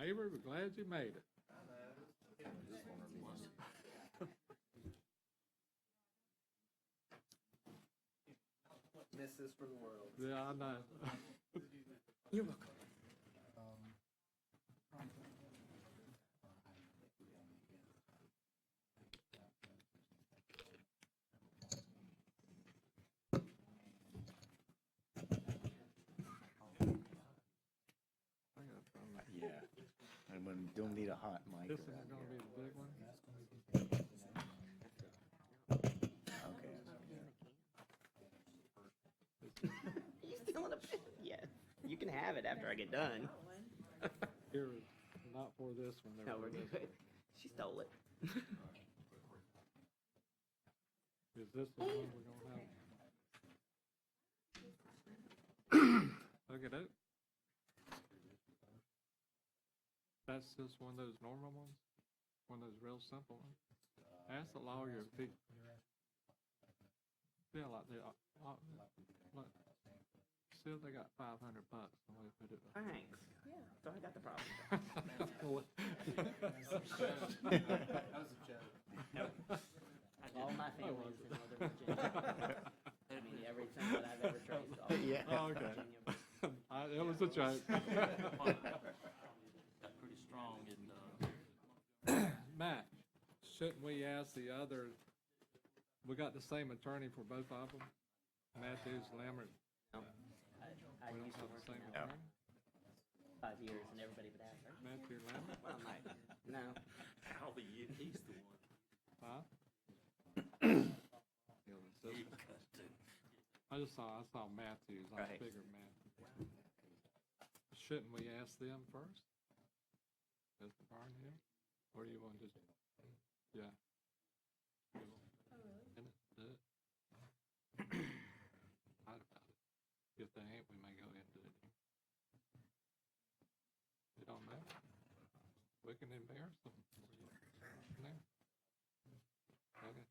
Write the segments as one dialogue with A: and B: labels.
A: Avery, we're glad you made it.
B: Miss this for the world.
A: Yeah, I know.
B: You're welcome.
C: Yeah, and when don't need a hot mic
A: This
C: around
A: is gonna be
C: here.
A: the big one.
C: Okay.
B: You still in a yeah. You can have it after I get done.
A: Here, not for this one.
B: No,
A: for
B: we're
A: this
B: good. She stole it.
A: one. Is this the one we're gonna have? Look at it. That's just one of those normal ones? One of those real simple ones? Ask the lawyer if he... Yeah, like they... Look. Still, they got $500 when we put it up.
B: Thanks. Yeah. So I got the problem.
D: That was a joke.
B: Nope. All my family is in Northern Virginia. I mean, everything that I've ever traced. All
C: Yeah.
A: Oh, okay.
B: Virginia.
A: It was a joke.
D: Got pretty strong in,
A: Matt, shouldn't we ask the other... We got the same attorney for both of them? Matthew Lambert.
B: No. I
A: We don't
B: used to
A: have
B: work
A: the same
B: in
A: attorney?
B: 5 years, and everybody would ask her.
A: Matthew Lambert?
B: Well, I'm like, no.
D: Al, he's the one.
A: Huh?
D: He cut it.
A: I saw Matthews. I
B: Right.
A: figured Matthew. Shouldn't we ask them first? Mr. Barnhill? Or do you want to just, yeah. Oh, really? Right about it. If they ain't, we may go ahead and do it. You don't know? We can embarrass them. No? Okay.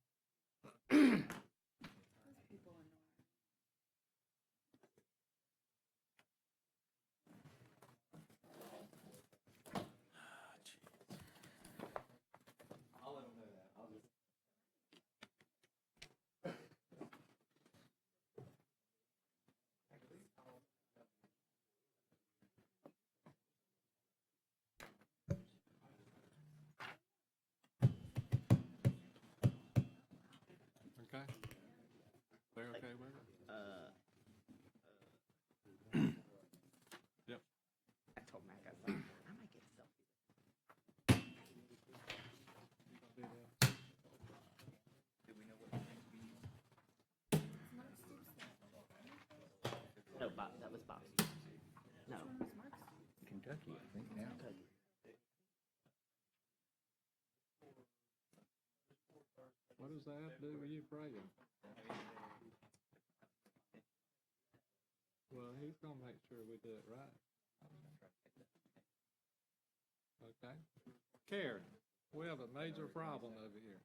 D: I'll let him know that. I'll just.
A: Okay? They're okay with it? Yep.
B: I told Mac, I was like, I might get a selfie.
D: Do we know what things we need?
B: No, Bob, that was Bob's. No.
C: Kentucky, I think now.
A: What does that have to do with you praying? Well, he's gonna make sure we do it right. Okay. Karen, we have a major problem over here.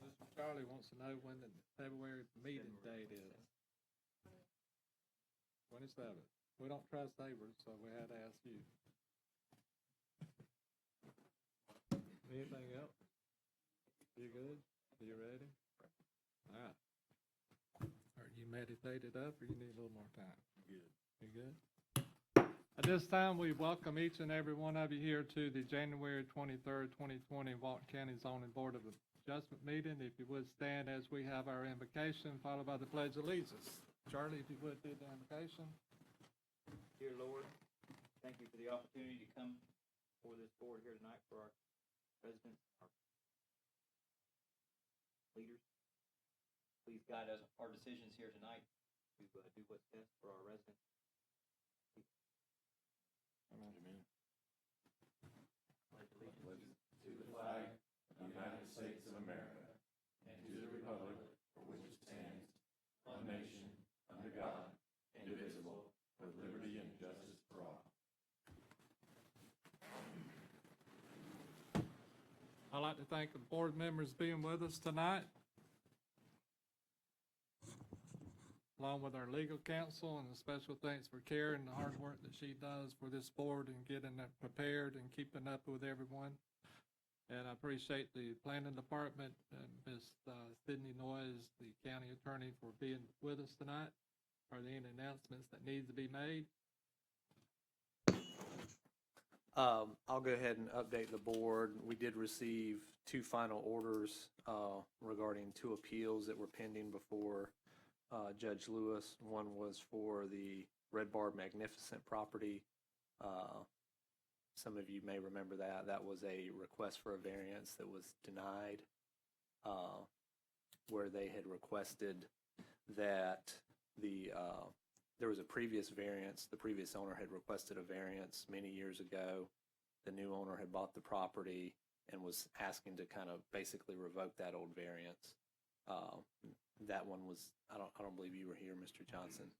A: Mr. Charlie wants to know when the February meeting date is. 27th. We don't trust neighbors, so we had to ask you. Anything else? You good? You ready? All right. Are you meditated up or you need a little more time?
D: Good.
A: You good? At this time, we welcome each and every one of you here to the January 23rd, 2020 Walton County Zoning Board of Adjustment meeting. If you would stand as we have our invocation, followed by the Pledge of Allegiance. Charlie, if you would do the invocation.
E: Dear Lord, thank you for the opportunity to come before this board here tonight for our residents, our leaders. Please guide us, our decisions here tonight to do what's best for our residents.
A: Amen.
E: Pledge allegiance.
F: To the flag of the United States of America and to the republic for which it stands, one nation, under God, indivisible, with liberty and justice for all.
A: I'd like to thank the board members being with us tonight. along with our legal counsel, and a special thanks for Karen and the hard work that she does for this board and getting it prepared and keeping up with everyone. And I appreciate the planning department and Ms. Sydney Noyes, the county attorney, for being with us tonight. Are there any announcements that need to be made?
G: I'll go ahead and update the board. We did receive 2 final orders regarding 2 appeals that were pending before Judge Lewis. One was for the Red Bar Magnificent property. Some of you may remember that. That was a request for a variance that was denied, where they had requested that there was a previous variance. The previous owner had requested a variance many years ago. The new owner had bought the property and was asking to kind of basically revoke that old variance. That one was, I don't believe you were here, Mr. Johnson.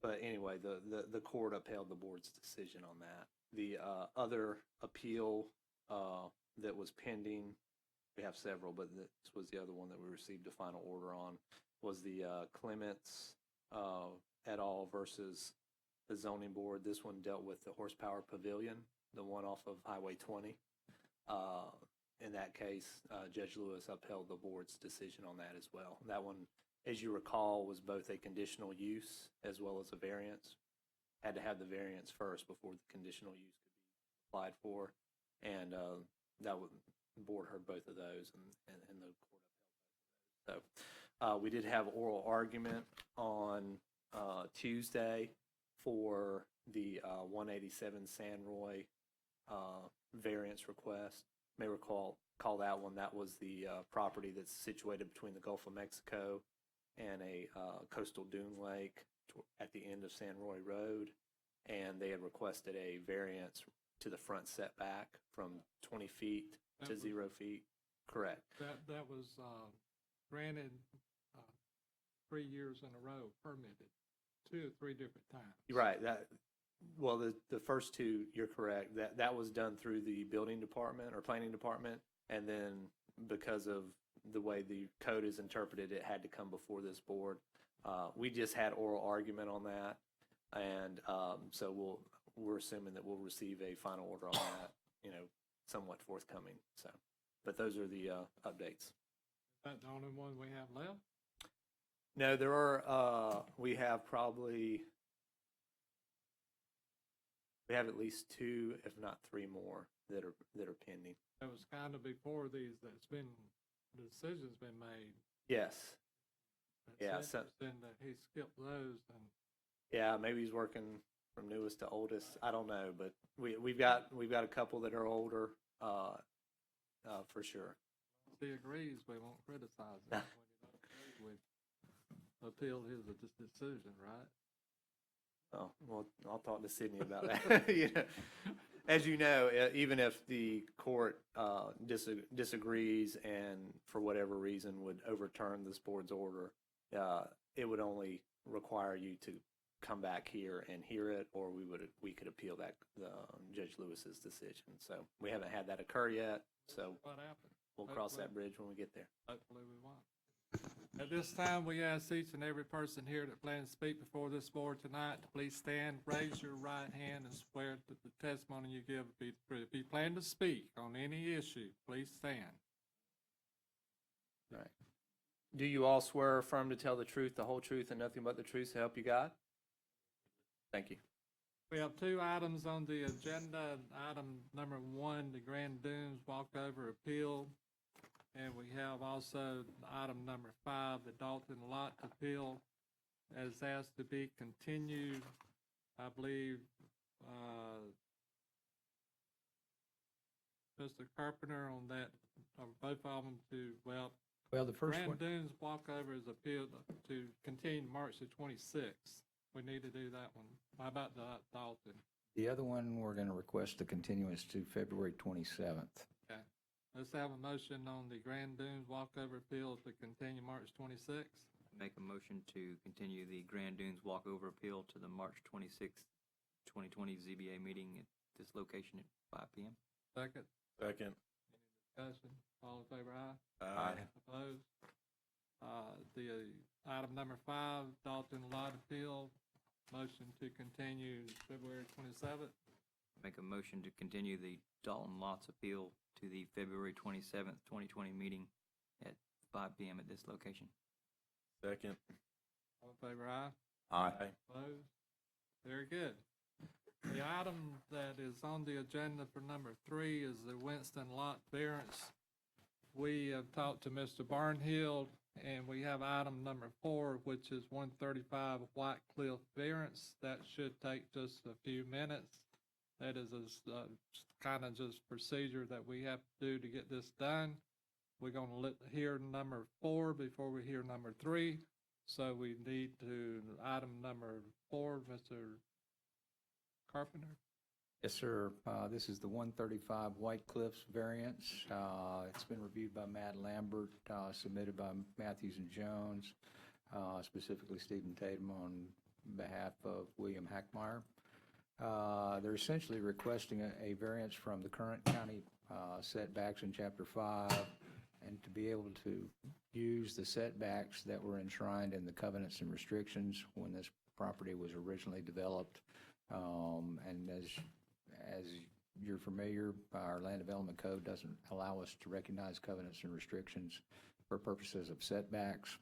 G: But anyway, the court upheld the board's decision on that. The other appeal that was pending, we have several, but this was the other one that we received a final order on, was the Clements et al. Versus the zoning board. This one dealt with the horsepower pavilion, the one off of Highway 20. In that case, Judge Lewis upheld the board's decision on that as well. That one, as you recall, was both a conditional use as well as a variance. Had to have the variance first before the conditional use could be applied for, and the board heard both of those, and the court upheld both of those. So we did have oral argument on Tuesday for the 187 San Roy variance request. You may recall that one. That was the property that's situated between the Gulf of Mexico and a coastal dune lake at the end of San Roy Road, and they had requested a variance to the front setback from 20 feet to 0 feet. Correct.
A: That was granted 3 years in a row, permitted 2 or 3 different times.
G: Right. Well, the first 2, you're correct. That was done through the building department or planning department, and then because of the way the code is interpreted, it had to come before this board. We just had oral argument on that, and so we're assuming that we'll receive a final order on that, somewhat forthcoming. So, but those are the updates.
A: Is that the only one we have left?
G: No, there are. We have at least 2, if not 3 more that are pending.
A: That was kind of before these. The decision's been made.
G: Yes. Yeah. So
A: then he skipped those, and
G: yeah, maybe he's working from newest to oldest. I don't know, but we've got a couple that are older, for sure.
A: if he agrees, we won't criticize him. When he don't agree, we appeal his decision, right?
G: Oh, well, I'll talk to Sydney about that. As you know, even if the court disagrees and for whatever reason would overturn this board's order, it would only require you to come back here and hear it, or we could appeal that Judge Lewis's decision. So we haven't had that occur yet. So
A: What happened?
G: we'll cross that bridge when we get there.
A: Hopefully we won't. At this time, we ask each and every person here that plans to speak before this board tonight to please stand, raise your right hand, and swear that the testimony you give will be true. If you plan to speak on any issue, please stand.
G: All right. Do you all swear or affirm to tell the truth, the whole truth, and nothing but the truth to help you God? Thank you.
A: We have 2 items on the agenda. Item number 1, the Grand Dunes Walkover Appeal. And we have also item number 5, the Dalton Lots Appeal, as asked to be continued. I believe Mr. Carpenter on that, both of them to, well,
C: The first one,
A: Grand Dunes Walkover is appealed to continue March the 26th. We need to do that one. How about the Dalton?
C: the other one, we're going to request a continuance to February 27th.
A: Okay. Let's have a motion on the Grand Dunes Walkover Appeal to continue March 26th.
H: Make a motion to continue the Grand Dunes Walkover Appeal to the March 26th, 2020 ZBA meeting at this location at 5 p.m.
A: Second.
F: Second.
A: Discussion. All in favor, aye?
F: Aye.
A: Opposed? The Item number 5, Dalton Lot Appeal. Motion to continue February 27th.
H: Make a motion to continue the Dalton Lots Appeal to the February 27th, 2020 meeting at 5 PM at this location.
F: Second.
A: All in favor, aye?
F: Aye.
A: Opposed? Very good. The item that is on the agenda for number 3 is the Winston Lot Variance. We have talked to Mr. Barnhill, and we have item number 4, which is 135 White Cliffs Variance. That should take just a few minutes. That is a kind of just procedure that we have to do to get this done. We're going to hear number 4 before we hear number 3. So we need to, item number 4, Mr. Carpenter.
C: Yes, sir. This is the 135 White Cliffs Variance. It's been reviewed by Matt Lambert, submitted by Matthews and Jones, specifically Stephen Tatum on behalf of William Hackmeyer. They're essentially requesting a variance from the current county setbacks in Chapter 5 and to be able to use the setbacks that were enshrined in the covenants and restrictions when this property was originally developed. And as you're familiar, our land development code doesn't allow us to recognize covenants and restrictions for purposes of setbacks.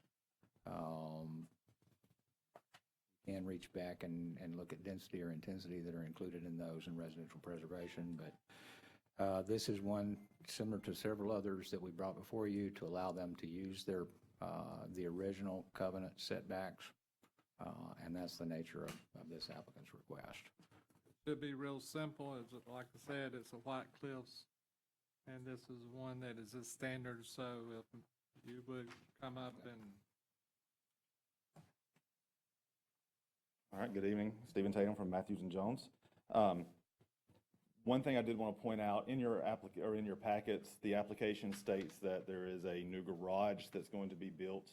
C: Can reach back and look at density or intensity that are included in those in residential preservation. But this is one similar to several others that we brought before you to allow them to use their the original covenant setbacks. And that's the nature of this applicant's request.
A: Should be real simple. It's, like I said, it's a White Cliffs, and this is one that is a standard. So if you would come up and
I: All right, good evening. Stephen Tatum from Matthews and Jones. One thing I did want to point out, in your packets, the application states that there is a new garage that's going to be built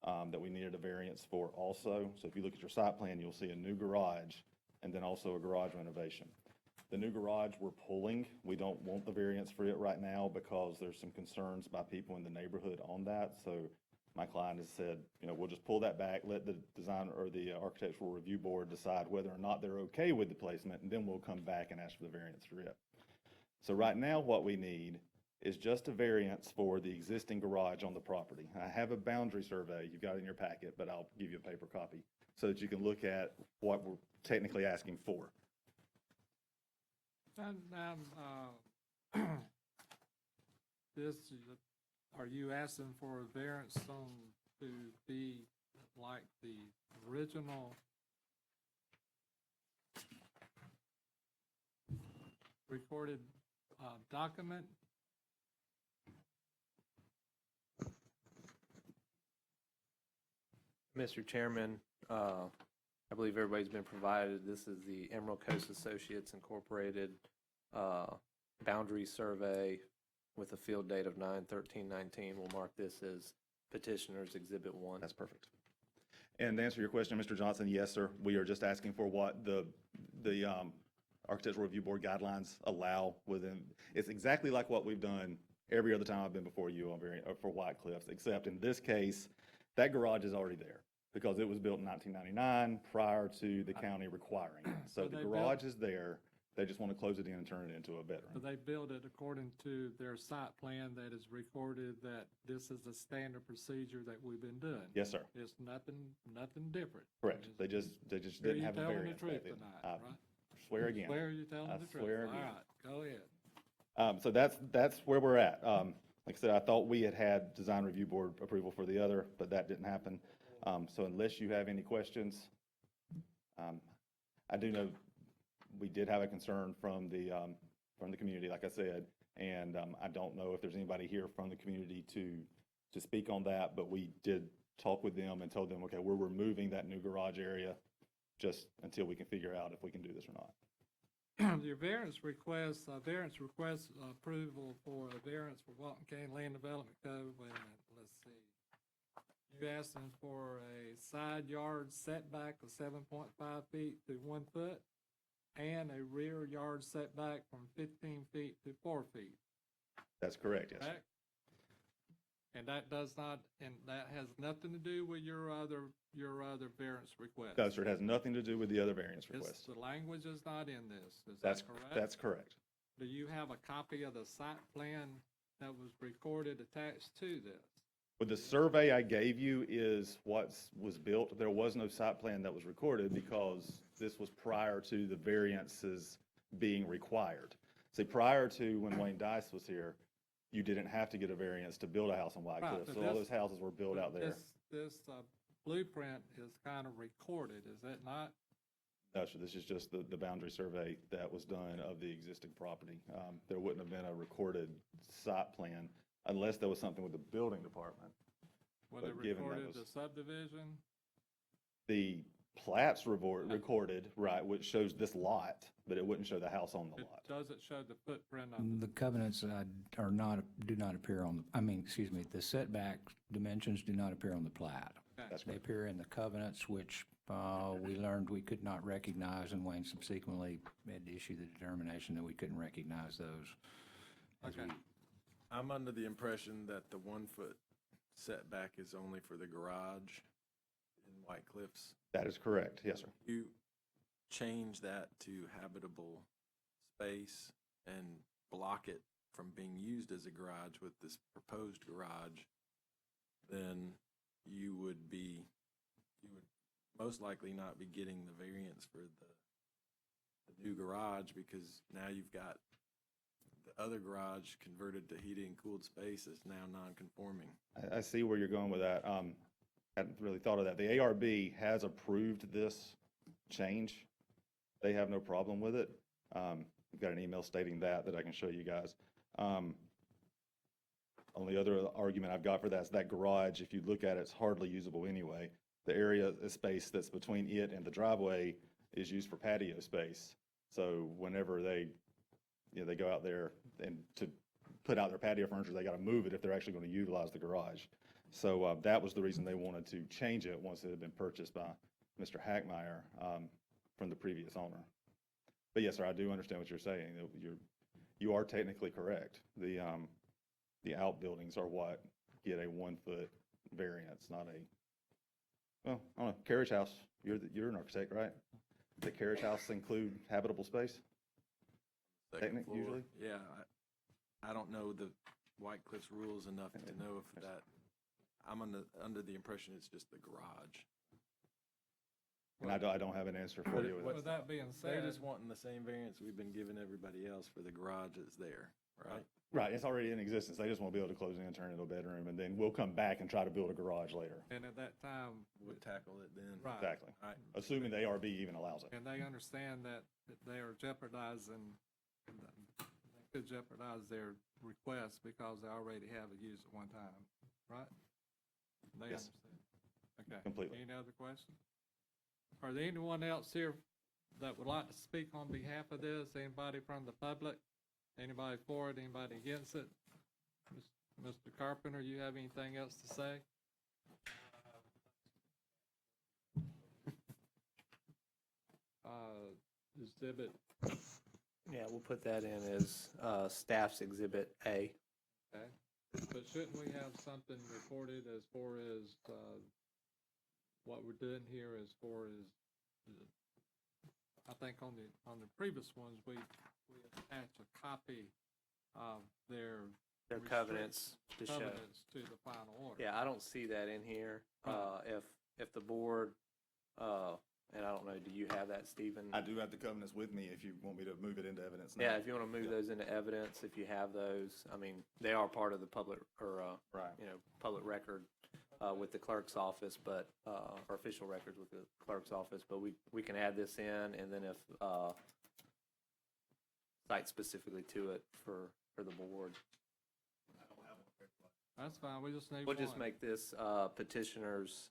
I: that we needed a variance for also. So if you look at your site plan, you'll see a new garage and then also a garage renovation. The new garage we're pulling. We don't want the variance for it right now because there's some concerns by people in the neighborhood on that. So my client has said, we'll just pull that back, let the design or the architectural review board decide whether or not they're okay with the placement, and then we'll come back and ask for the variance for it. So right now what we need is just a variance for the existing garage on the property. I have a boundary survey, you've got it in your packet, but I'll give you a paper copy so that you can look at what we're technically asking for.
A: this, are you asking for a variance to be like the original recorded document?
G: Mr. Chairman, I believe everybody's been provided. This is the Emerald Coast Associates Incorporated boundary survey with a field date of 9/13/19. We'll mark this as petitioner's Exhibit 1.
I: That's perfect. And to answer your question, Mr. Johnson, yes, sir. We are just asking for what the Architectural Review Board guidelines allow within. It's exactly like what we've done every other time I've been before you on for White Cliffs, except in this case, that garage is already there because it was built in 1999 prior to the county requiring it. So the garage is there. They just want to close it in and turn it into a bedroom.
A: So they build it according to their site plan that is recorded that this is the standard procedure that we've been doing.
I: Yes, sir.
A: It's nothing different.
I: Correct. They just didn't have a variance.
A: You're telling the truth tonight, right?
I: Swear again.
A: Swear you're telling the truth.
I: Swear again.
A: All right, go ahead.
I: So that's where we're at. Like I said, I thought we had Design Review Board approval for the other, but that didn't happen. So unless you have any questions, I do know we did have a concern from the community, like I said, and I don't know if there's anybody here from the community to speak on that, but we did talk with them and told them, okay, we're removing that new garage area just until we can figure out if we can do this or not.
A: Your variance request approval for a variance for Walton County Land Development Code. Wait a minute, let's see. You asking for a side yard setback of 7.5 feet to 1 foot and a rear yard setback from 15 feet to 4 feet.
I: That's correct, yes.
A: Correct? And that does not, and that has nothing to do with your other variance request?
I: No, sir, it has nothing to do with the other variance request.
A: The language is not in this, is
I: That's,
A: that correct?
I: that's correct.
A: Do you have a copy of the site plan that was recorded attached to this?
I: With the survey I gave you is what was built. There was no site plan that was recorded because this was prior to the variances being required. See, prior to when Wayne Dice was here, you didn't have to get a variance to build a house on White
A: Right,
I: Cliffs.
A: but
I: So all
A: this-
I: those houses were built out there.
A: This blueprint is kind of recorded, is it not?
I: No, sir, this is just the boundary survey that was done of the existing property. There wouldn't have been a recorded site plan unless there was something with the building department.
A: When they
I: But given that
A: recorded the
I: was-
A: subdivision?
I: The plats recorded, right, which shows this lot, but it wouldn't show the house on the
A: It
I: lot.
A: doesn't show the footprint of
C: The covenants are not, do not appear on, the setback dimensions do not appear on the plat.
I: That's
C: They
I: correct.
C: appear in the covenants, which we learned we could not recognize, and Wayne subsequently had to issue the determination that we couldn't recognize those. as
A: Okay.
C: we-
F: I'm under the impression that the 1-foot setback is only for the garage in White Cliffs.
I: That is correct, yes, sir.
F: You change that to habitable space and block it from being used as a garage with this proposed garage, then you would most likely not be getting the variance for the new garage, because now you've got the other garage converted to heated and cooled space is now non-conforming.
I: I see where you're going with that. Hadn't really thought of that. The ARB has approved this change. They have no problem with it. We've got an email stating that I can show you guys. Only other argument I've got for that is that garage, if you look at it, it's hardly usable anyway. The area, the space that's between it and the driveway is used for patio space. So whenever they go out there and to put out their patio furniture, they got to move it if they're actually going to utilize the garage. So that was the reason they wanted to change it once it had been purchased by Mr. Hackmeyer from the previous owner. But yes, sir, I do understand what you're saying. You are technically correct. The outbuildings are what get a 1-foot variance, not a, well, I don't know, carriage house. You're an architect, right? The carriage house include habitable space?
F: Second
I: Technic,
F: floor.
I: usually?
F: Yeah, I don't know the White Cliffs rules enough to know if that, I'm under the impression it's just the garage.
I: And I don't have an answer for you.
A: With that being
F: They're
A: said,
F: just wanting the same variance we've been giving everybody else for the garage that's there, right?
I: Right, it's already in existence. They just want to be able to close it in, turn it into a bedroom, and then we'll come back and try to build a garage later.
A: and at that time,
F: We'll tackle it then.
A: right.
I: Exactly.
F: All right.
I: Assuming the ARB even allows it.
A: And they understand that they are jeopardizing, they could jeopardize their request because they already have it used at one time, right? They
I: Yes.
A: understand. Okay.
I: Completely.
A: Any other questions? Are there anyone else here that would like to speak on behalf of this? Anybody from the public? Anybody for it? Anybody against it? Mr. Carpenter, you have anything else to say? Exhibit,
G: Yeah, we'll put that in as staff's Exhibit A.
A: okay. But shouldn't we have something reported as far as, what we're doing here as far as, I think on the previous ones, we attached a copy of their
G: Their covenants to show.
A: covenants to the final order.
G: Yeah, I don't see that in here. If the board, and I don't know, do you have that, Stephen?
I: I do have the covenants with me if you want me to move it into evidence now.
G: Yeah, if you want to move those into evidence, if you have those, I mean, they are part of the public, or,
I: Right.
G: public record with the clerk's office, but, or official records with the clerk's office, but we can add this in, and then if, cite specifically to it for the board.
A: That's fine, we just need one.
G: We'll just make this petitioner's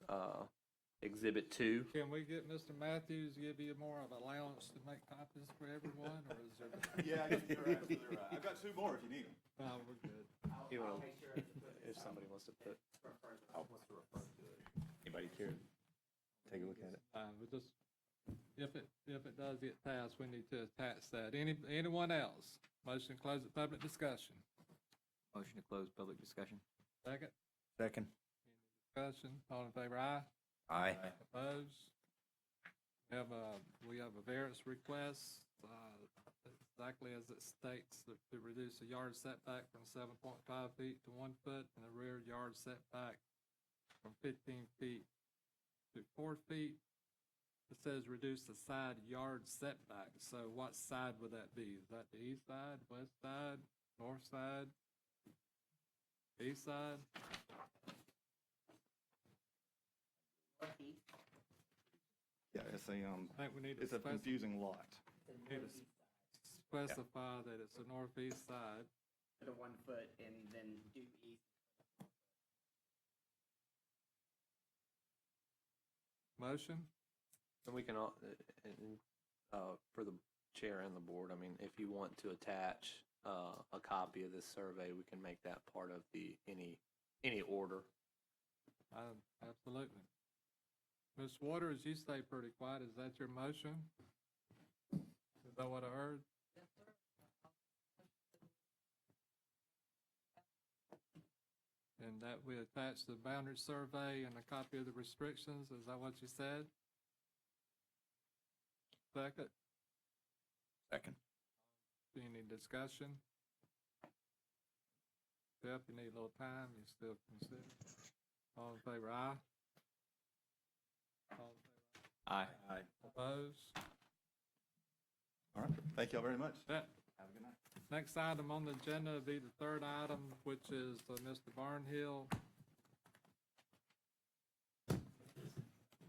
G: Exhibit 2.
A: Can we get Mr. Matthews, to give you more of allowance to make copies for everyone, or is there?
I: Yeah, I guess you're absolutely right. I've got 2 more if you need them.
A: No, we're good.
G: You will, if somebody wants to put.
I: Anybody care? Take a look at it.
A: We just, if it does get passed, we need to attach that. Anyone else? Motion to close the public discussion.
H: Motion to close public discussion.
A: Second,
C: Second.
A: Discussion, all in favor, aye?
C: Aye.
A: Opposed? We have a variance request, exactly as it states, to reduce the yard setback from 7.5 feet to 1 foot and the rear yard setback from 15 feet to 4 feet. It says reduce the side yard setback, so what side would that be? Is that the east side, west side, north side, east side?
B: Northeast,
I: Yeah, it's a,
A: I think we need to
I: it's a confusing lot.
B: the
A: Need to
B: northeast side,
A: specify that it's the northeast side.
B: the 1 foot, and then due east.
A: Motion?
G: And we can, for the chair and the board, I mean, if you want to attach a copy of this survey, we can make that part of any order.
A: Absolutely. Ms. Waters, you stay pretty quiet. Is that your motion? Is that what I heard? And that we attach the boundary survey and a copy of the restrictions, is that what you said? Second,
C: Second.
A: any discussion? Jeff, you need a little time, you still consider. All in favor, aye? All in favor,
C: Aye.
A: opposed?
I: All right, thank y'all very much.
A: Yeah.
I: Have a good night.
A: Next item on the agenda would be the third item, which is Mr. Barnhill. Let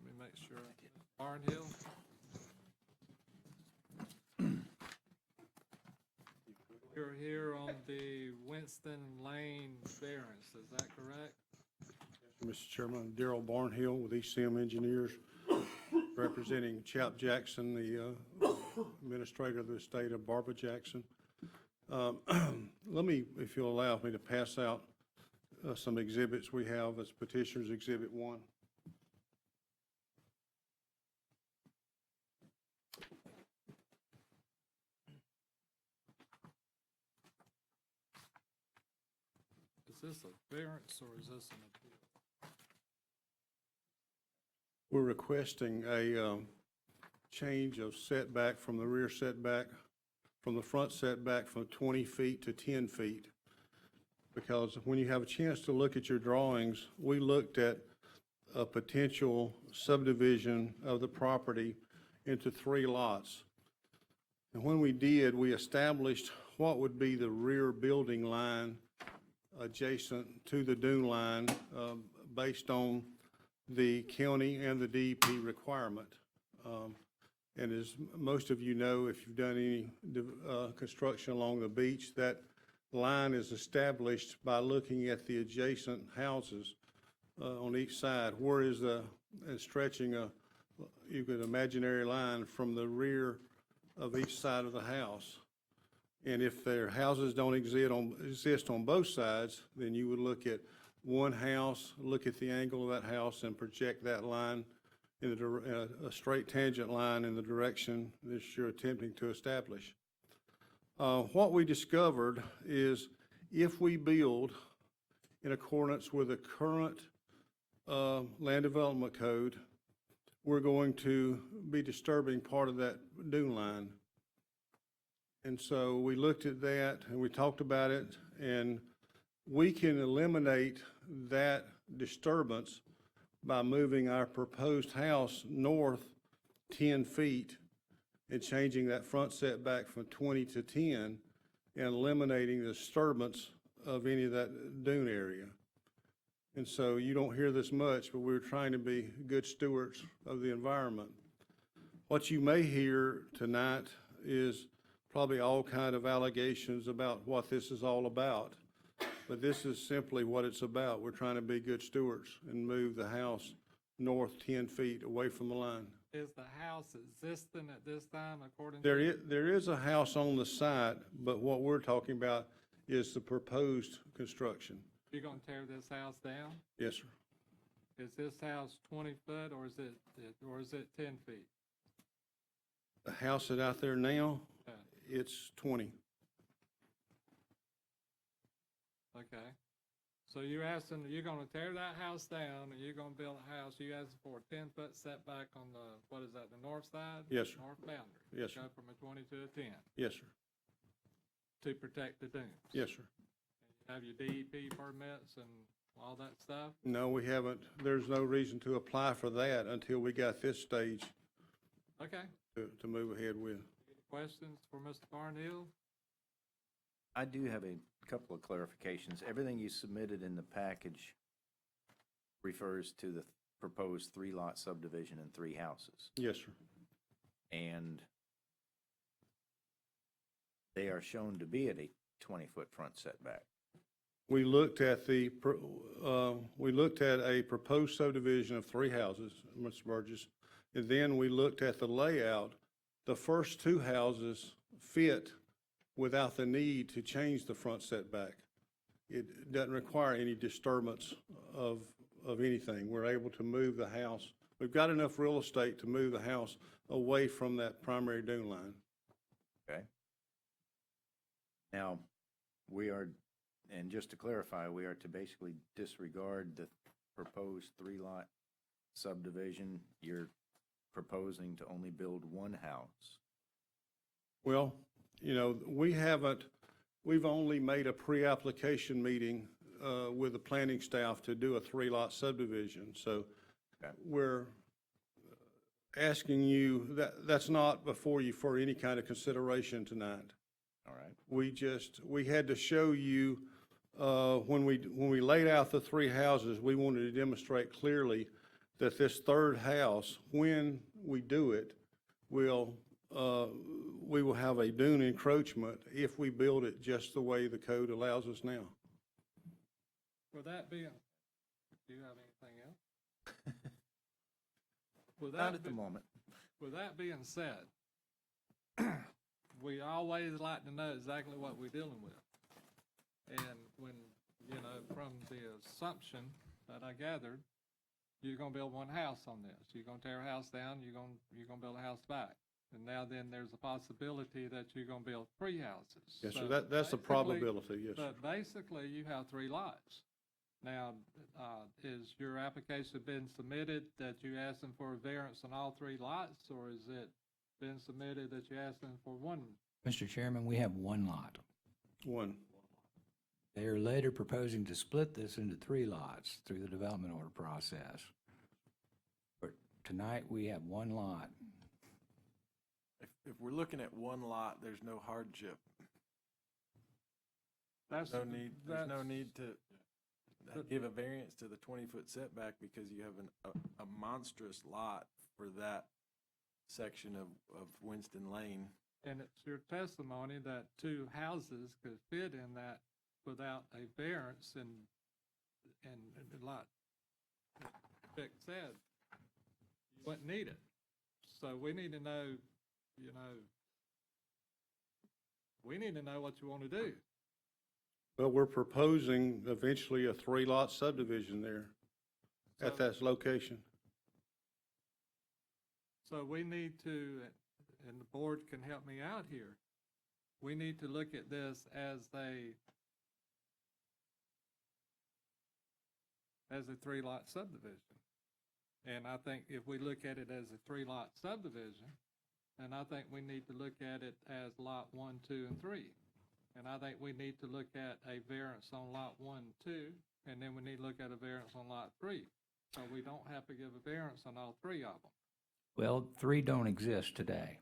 A: me make sure. Barnhill? You're here on the Winston Lane Variance, is that correct?
J: Mr. Chairman, Darrell Barnhill with ECM Engineers, representing Chap Jackson, the administrator of the estate of Barbara Jackson. Let me, if you'll allow me to pass out some exhibits we have as petitioners Exhibit 1.
A: Is this a variance or is this an appeal?
J: We're requesting a change of setback from the rear setback, from the front setback from 20 feet to 10 feet. Because when you have a chance to look at your drawings, we looked at a potential subdivision of the property into 3 lots. And when we did, we established what would be the rear building line adjacent to the dune line based on the county and the DEP requirement. And as most of you know, if you've done any construction along the beach, that line is established by looking at the adjacent houses on each side. Where is stretching you could imaginary line from the rear of each side of the house. And if their houses don't exist on both sides, then you would look at one house, look at the angle of that house, and project that line in a straight tangent line in the direction that you're attempting to establish. What we discovered is if we build in accordance with the current land development code, we're going to be disturbing part of that dune line. And so we looked at that and we talked about it, and we can eliminate that disturbance by moving our proposed house north 10 feet and changing that front setback from 20 to 10 and eliminating the disturbance of any of that dune area. And so you don't hear this much, but we're trying to be good stewards of the environment. What you may hear tonight is probably all kind of allegations about what this is all about. But this is simply what it's about. We're trying to be good stewards and move the house north 10 feet away from the line.
A: Is the house existing at this time according
J: There
A: to?
J: there is a house on the site, but what we're talking about is the proposed construction.
A: You're gonna tear this house down?
J: Yes, sir.
A: Is this house 20 foot or is it 10 feet?
J: The house that's out there now,
A: Yeah.
J: it's 20.
A: Okay. So you're asking, you're gonna tear that house down and you're gonna build a house, you asking for a 10-foot setback on the, what is that, the north side?
J: Yes, sir.
A: North boundary?
J: Yes, sir.
A: Go from a 20 to a 10
J: Yes, sir.
A: to protect the dunes?
J: Yes, sir.
A: Have your DEP permits and all that stuff?
J: No, we haven't. There's no reason to apply for that until we got this stage
A: Okay.
J: to move ahead with.
A: Questions for Mr. Barnhill?
K: I do have a couple of clarifications. Everything you submitted in the package refers to the proposed 3-lot subdivision and 3 houses.
J: Yes, sir.
K: And they are shown to be at a 20-foot front setback.
J: We looked at a proposed subdivision of 3 houses, Mr. Burgess, and then we looked at the layout. The first 2 houses fit without the need to change the front setback. It doesn't require any disturbance of anything. We're able to move the house. We've got enough real estate to move the house away from that primary dune line.
K: Okay? Now, we are, and just to clarify, we are to basically disregard the proposed 3-lot subdivision. You're proposing to only build 1 house.
J: Well, you know, we've only made a pre-application meeting with the planning staff to do a 3-lot subdivision. So
K: Okay.
J: we're asking you, that's not before you for any kind of consideration tonight.
K: All right?
J: We had to show you, when we laid out the 3 houses, we wanted to demonstrate clearly that this 3rd house, when we do it, we will have a dune encroachment if we build it just the way the code allows us now.
A: With that being, do you have anything else? With
K: Not
A: that
K: at the
A: be-
K: moment.
A: With that being said, we always like to know exactly what we're dealing with. And when, you know, from the assumption that I gathered, you're gonna build 1 house on this. You're gonna tear a house down, you're gonna build a house back. And now then there's a possibility that you're gonna build 3 houses.
J: Yes, sir,
A: So
J: that's a
A: basically-
J: probability, yes, sir.
A: But basically, you have 3 lots. Now, is your application been submitted that you're asking for a variance on all 3 lots, or is it been submitted that you're asking for 1?
C: Mr. Chairman, we have 1 lot.
J: 1.
C: They are later proposing to split this into 3 lots through the development order process. But tonight, we have 1 lot.
F: If we're looking at 1 lot, there's no hardship. There's no need to give a variance to the 20-foot setback because you have a monstrous lot for that section of Winston Lane.
A: And it's your testimony that 2 houses could fit in that without a variance, and like Vic said, you wouldn't need it. So we need to know, you know, we need to know what you want to do.
J: But we're proposing eventually a 3-lot subdivision there at
A: So-
J: that location.
A: So we need to, and the board can help me out here, we need to look at this as a 3-lot subdivision. And I think if we look at it as a 3-lot subdivision, then I think we need to look at it as lot 1, 2, and 3. And I think we need to look at a variance on lot 1, 2, and then we need to look at a variance on lot 3. So we don't have to give a variance on all 3 of them.
C: Well, 3 don't exist today.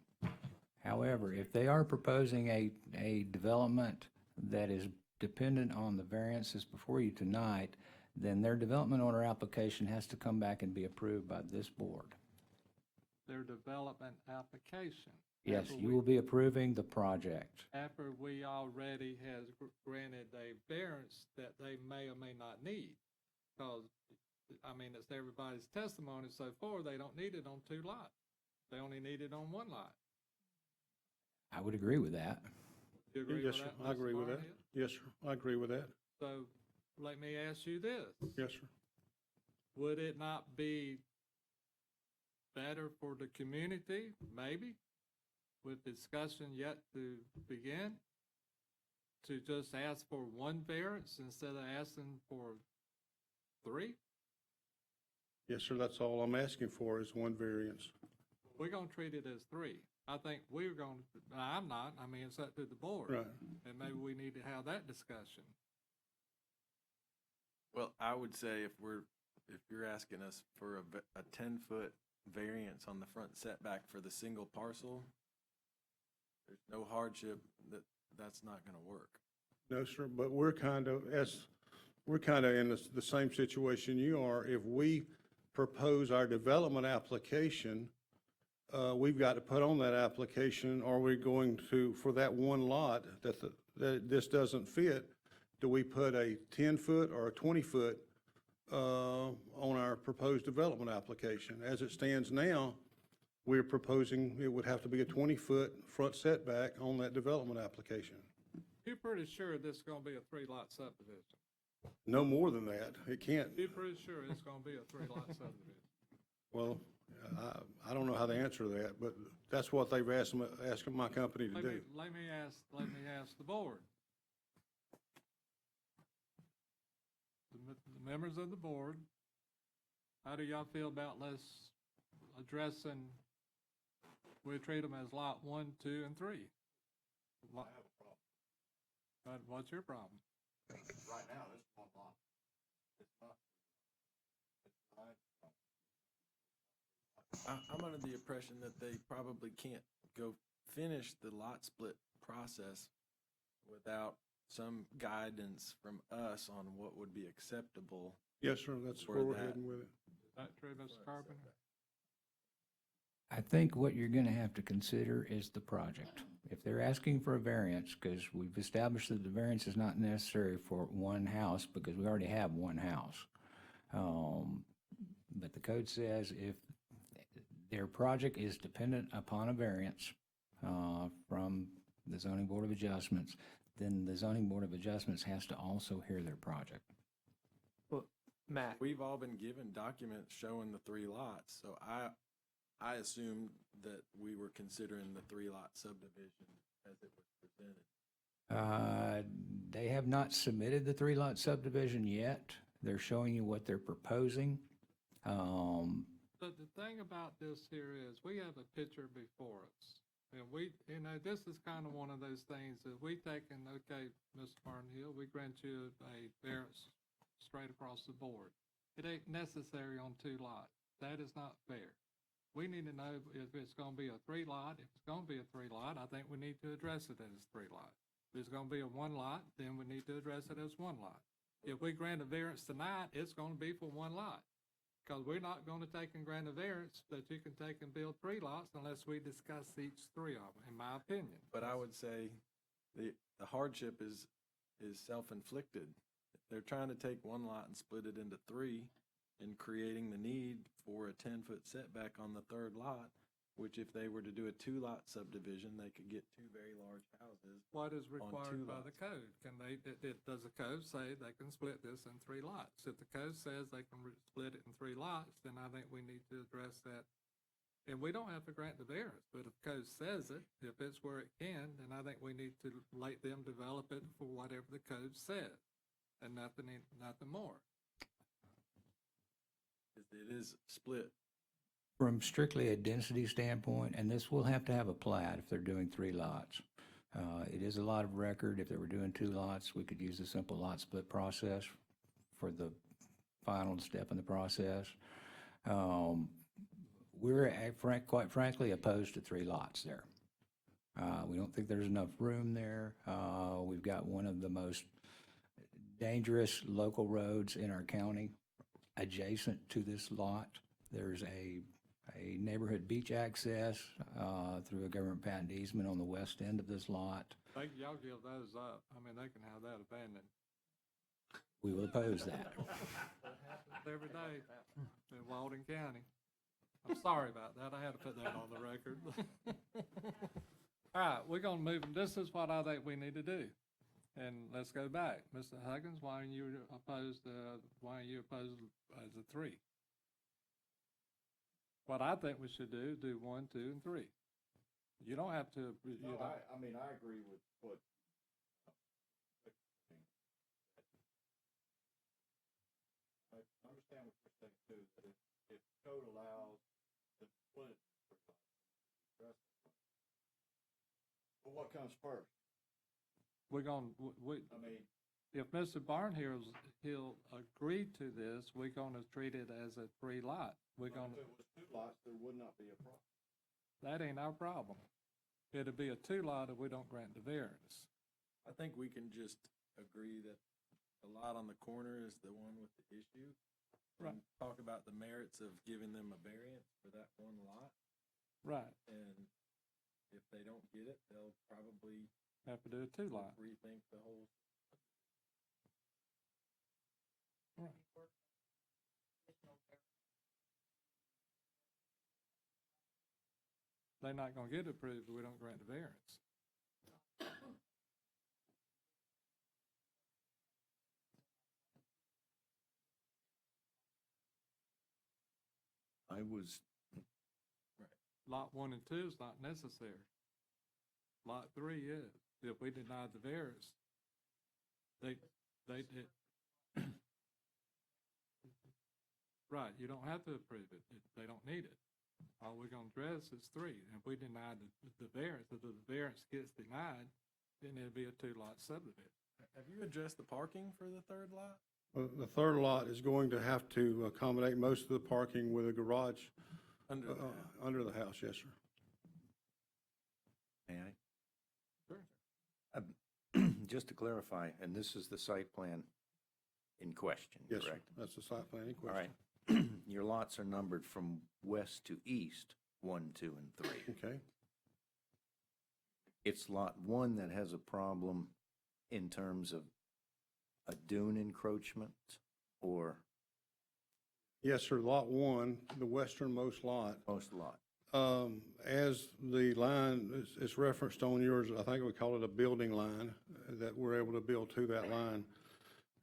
C: However, if they are proposing a development that is dependent on the variances before you tonight, then their development order application has to come back and be approved by this board.
A: Their development application.
C: Yes,
A: After
C: you
A: we-
C: will be approving the project.
A: After we already has granted a variance that they may or may not need. Because, I mean, it's everybody's testimony so far, they don't need it on 2 lots. They only need it on 1 lot.
C: I would agree with that.
A: You agree
J: Yes,
A: with
J: sir,
A: that,
J: I agree
A: Mr.
J: with that.
A: Barnhill?
J: Yes, sir, I agree with that.
A: So let me ask you this.
J: Yes, sir.
A: Would it not be better for the community, maybe, with discussion yet to begin, to just ask for one variance instead of asking for 3?
J: Yes, sir, that's all I'm asking for is one variance.
A: We're gonna treat it as 3. I think we're gonna, I'm not, I mean, it's up to the board.
J: Right.
A: And maybe we need to have that discussion.
F: Well, I would say if you're asking us for a 10-foot variance on the front setback for the single parcel, there's no hardship that's not gonna work.
J: No, sir, but we're kind of in the same situation you are. If we propose our development application, we've got to put on that application, are we going to, for that one lot that this doesn't fit, do we put a 10-foot or a 20-foot on our proposed development application? As it stands now, we're proposing it would have to be a 20-foot front setback on that development application.
A: You're pretty sure this is gonna be a 3-lot subdivision?
J: No more than that. It can't.
A: You're pretty sure it's gonna be a 3-lot subdivision?
J: Well, I don't know how to answer that, but that's what they've asked my company to do.
A: Let me ask the board. The members of the board, how do y'all feel about us addressing, we treat them as lot 1, 2, and 3? I have a problem. What's your problem?
F: Right now, there's one lot. It's not. I'm under the impression that they probably can't go finish the lot split process without some guidance from us on what would be acceptable.
J: Yes, sir, that's where we're heading with it.
A: Is that true, Mr. Carpenter?
C: I think what you're going to have to consider is the project. If they're asking for a variance, because we've established that the variance is not necessary for one house because we already have one house. But the code says if their project is dependent upon a variance from the Zoning Board of Adjustments, then the Zoning Board of Adjustments has to also hear their project.
H: Well, Matt,
F: We've all been given documents showing the 3 lots, so I assumed that we were considering the 3-lot subdivision as it was presented.
C: They have not submitted the 3-lot subdivision yet. They're showing you what they're proposing.
A: But the thing about this here is we have a picture before us. And this is kind of one of those things that we taken, okay, Mr. Barnhill, we grant you a variance straight across the board. It ain't necessary on 2 lots. That is not fair. We need to know if it's gonna be a 3-lot. If it's gonna be a 3-lot, I think we need to address it as 3-lot. If it's gonna be a 1-lot, then we need to address it as 1-lot. If we grant a variance tonight, it's gonna be for 1 lot. Because we're not going to take and grant a variance that you can take and build 3 lots unless we discuss each 3 of them, in my opinion.
F: But I would say the hardship is self-inflicted. They're trying to take 1 lot and split it into 3 and creating the need for a 10-foot setback on the 3rd lot, which if they were to do a 2-lot subdivision, they could get 2 very large houses.
A: What is
F: on
A: required
F: 2
A: by the
F: lots.
A: code? Does the code say they can split this in 3 lots? If the code says they can split it in 3 lots, then I think we need to address that. And we don't have to grant the variance, but if the code says it, if it's where it can, then I think we need to let them develop it for whatever the code says, and nothing more.
F: It is split.
C: From strictly a density standpoint, and this will have to have a plat if they're doing 3 lots. It is a lot of record. If they were doing 2 lots, we could use the simple lot split process for the final step in the process. We're quite frankly opposed to 3 lots there. We don't think there's enough room there. We've got one of the most dangerous local roads in our county adjacent to this lot. There's a neighborhood beach access through a government patent easement on the west end of this lot.
A: Think y'all give those up. I mean, they can have that abandoned.
C: We will oppose that.
A: That happens every day in Walden County. I'm sorry about that. I had to put that on the record. All right, we're gonna move. This is what I think we need to do. And let's go back. Mr. Huggins, why are you opposed as a 3? What I think we should do 1, 2, and 3. You don't have to,
F: I mean, I agree with what think too, that if code allows the split it,
J: But what comes first?
A: We're gonna,
F: I mean,
A: if Mr. Barnhill, he'll agree to this, we're gonna treat it as a 3-lot. We're
J: If
A: gonna,
J: it was 2 lots, there would not be a problem.
A: that ain't our problem. It'll be a 2-lot if we don't grant the variance.
D: I think we can just agree that the lot on the corner is the one with the issue.
A: Right.
D: And talk about the merits of giving them a variance for that one lot,
A: Right,
D: and if they don't get it, they'll probably
A: have to do a 2-lot.
D: rethink the whole.
A: Right. They're not gonna get approved if we don't grant the variance.
K: I was,
A: Lot 1 and 2 is not necessary. Lot 3 is. If we deny the variance, they did. Right, you don't have to approve it. They don't need it. All we're gonna address is 3. If we deny the variance, if the variance gets denied, then it'll be a 2-lot subdivision.
D: Have you addressed the parking for the third lot?
J: Well, the third lot is going to have to accommodate most of the parking with a garage
D: Under the
J: under the house, yes, sir.
K: may I?
A: Sure.
K: Just to clarify, and this is the site plan in question,
J: Yes, sir.
K: correct?
J: That's the site plan in
K: All
J: question.
K: right. Your lots are numbered from west to east, 1, 2, and 3.
J: Okay.
K: It's lot 1 that has a problem in terms of a dune encroachment, or
J: Yes, sir, lot 1, the westernmost lot.
K: most lot?
J: As the line is referenced on yours, I think we call it a building line, that we're able to build to that line.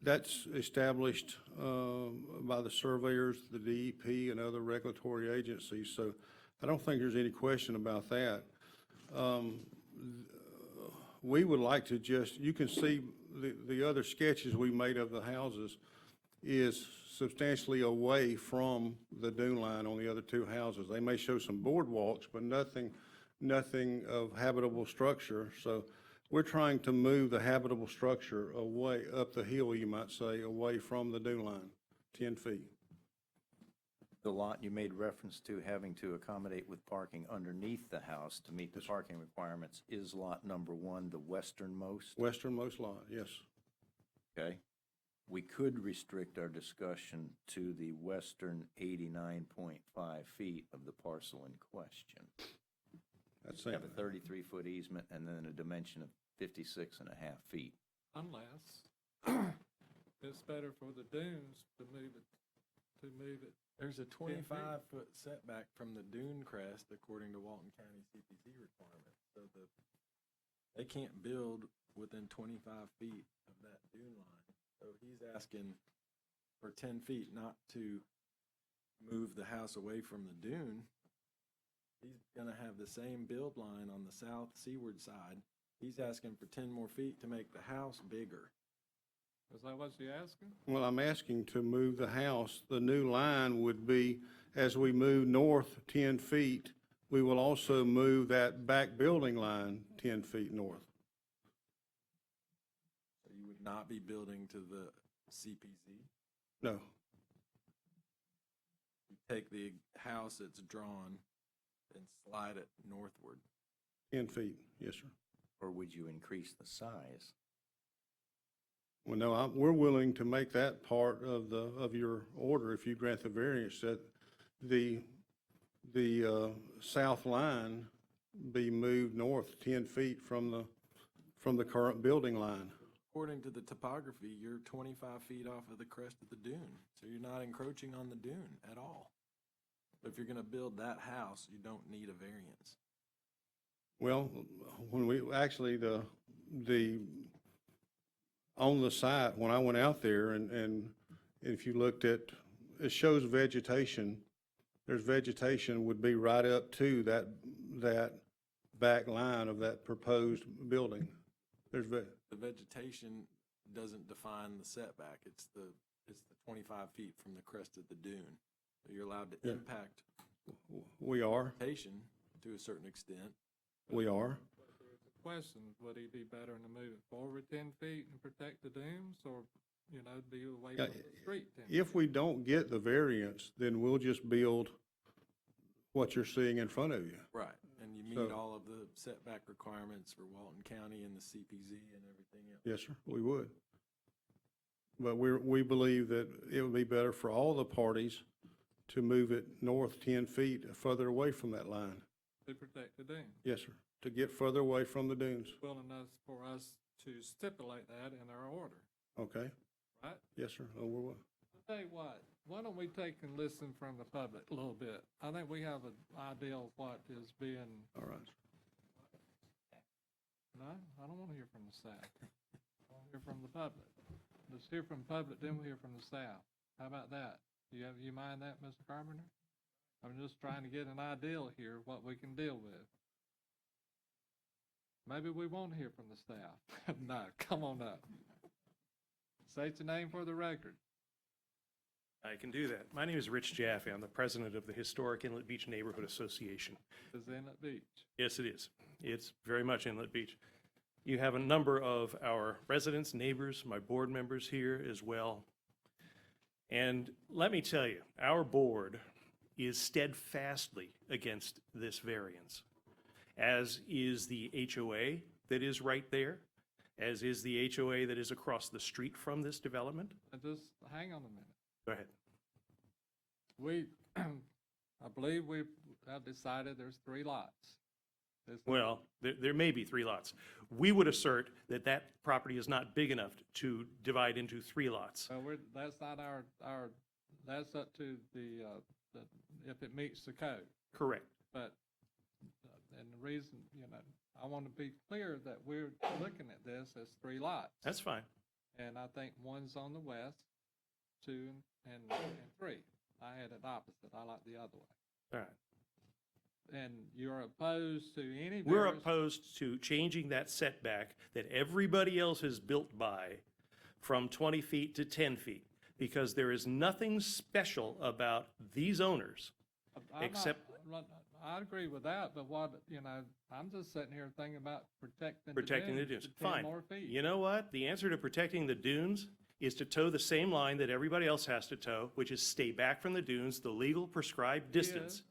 J: That's established by the surveyors, the DEP, and other regulatory agencies, so I don't think there's any question about that. We would like to just, you can see the other sketches we made of the houses is substantially away from the dune line on the other 2 houses. They may show some boardwalks, but nothing of habitable structure. So we're trying to move the habitable structure away, up the hill, you might say, away from the dune line, 10 feet.
K: The lot you made reference to having to accommodate with parking underneath the house to meet the parking requirements is lot number 1, the westernmost?
J: Westernmost lot, yes.
K: Okay. We could restrict our discussion to the western 89.5 feet of the parcel in question.
J: That's
K: We
J: it.
K: have a 33-foot easement and then a dimension of 56.5 feet.
A: Unless it's better for the dunes to move it.
D: There's a 25-foot setback from the dune crest according to Walton County CPC requirements. So they can't build within 25 feet of that dune line. So he's asking for 10 feet not to move the house away from the dune. He's gonna have the same build line on the south seaward side. He's asking for 10 more feet to make the house bigger.
A: Is that what you're asking?
J: Well, I'm asking to move the house. The new line would be, as we move north 10 feet, we will also move that back building line 10 feet north.
D: So you would not be building to the CPC.
J: No,
D: You take the house that's drawn and slide it northward.
J: 10 feet, yes, sir.
K: Or would you increase the size?
J: Well, no, we're willing to make that part of your order if you grant the variance, that the south line be moved north 10 feet from the current building line.
D: According to the topography, you're 25 feet off of the crest of the dune, so you're not encroaching on the dune at all. If you're gonna build that house, you don't need a variance.
J: Well, when we, actually, on the site, when I went out there and if you looked at, it shows vegetation. There's vegetation would be right up to that back line of that proposed building.
D: The vegetation doesn't define the setback, it's the it's the 25 feet from the crest of the dune. So you're allowed to
J: Yeah.
D: impact
J: We are,
D: vegetation to a certain extent.
J: we are.
A: Question, would he be better to move it forward 10 feet and protect the dunes, or, be away
J: Yeah,
A: from the street 10 feet?
J: If we don't get the variance, then we'll just build what you're seeing in front of you.
D: Right. And you meet
J: So-
D: all of the setback requirements for Walton County and the CPZ and everything else.
J: Yes, sir, we would. But we believe that it would be better for all the parties to move it north 10 feet further away from that line.
A: To protect the dunes.
J: Yes, sir, to get further away from the dunes.
A: Willing us, for us to stipulate that in our order,
J: Okay?
A: right?
J: Yes, sir. Oh, we're what?
A: I'll tell you what, why don't we take and listen from the public a little bit? I think we have an idea of what is being,
J: All right.
A: no, I don't want to hear from the staff. I want to hear from the public. Let's hear from the public, then we'll hear from the staff. How about that? You mind that, Mr. Carpenter? I'm just trying to get an idea here, what we can deal with. Maybe we won't hear from the staff. No, come on up. State your name for the record.
L: I can do that. My name is Rich Jaffe. I'm the president of the Historic Inlet Beach Neighborhood Association.
A: This is Inlet Beach.
L: Yes, it is. It's very much Inlet Beach. You have a number of our residents, neighbors, my board members here as well. And let me tell you, our board is steadfastly against this variance, as is the HOA that is right there, as is the HOA that is across the street from this development.
A: And just hang on a minute.
L: Go ahead.
A: We, I believe we have decided there's 3 lots.
L: Well, there may be 3 lots. We would assert that that property is not big enough to divide into 3 lots.
A: That's not our, that's up to the, if it meets the code.
L: Correct.
A: But, and the reason, I want to be clear that we're looking at this as 3 lots.
L: That's fine.
A: And I think one's on the west, 2 and 3. I had it opposite. I like the other way.
L: All right.
A: And you're opposed to any
L: We're
A: variance?
L: opposed to changing that setback that everybody else has built by from 20 feet to 10 feet, because there is nothing special about these owners except
A: I agree with that, but I'm just sitting here thinking about protecting
L: protecting the
A: dunes
L: dunes.
A: 10
L: Fine.
A: more feet.
L: You know what? The answer to protecting the dunes is to toe the same line that everybody else has to toe, which is stay back from the dunes, the legal prescribed distance.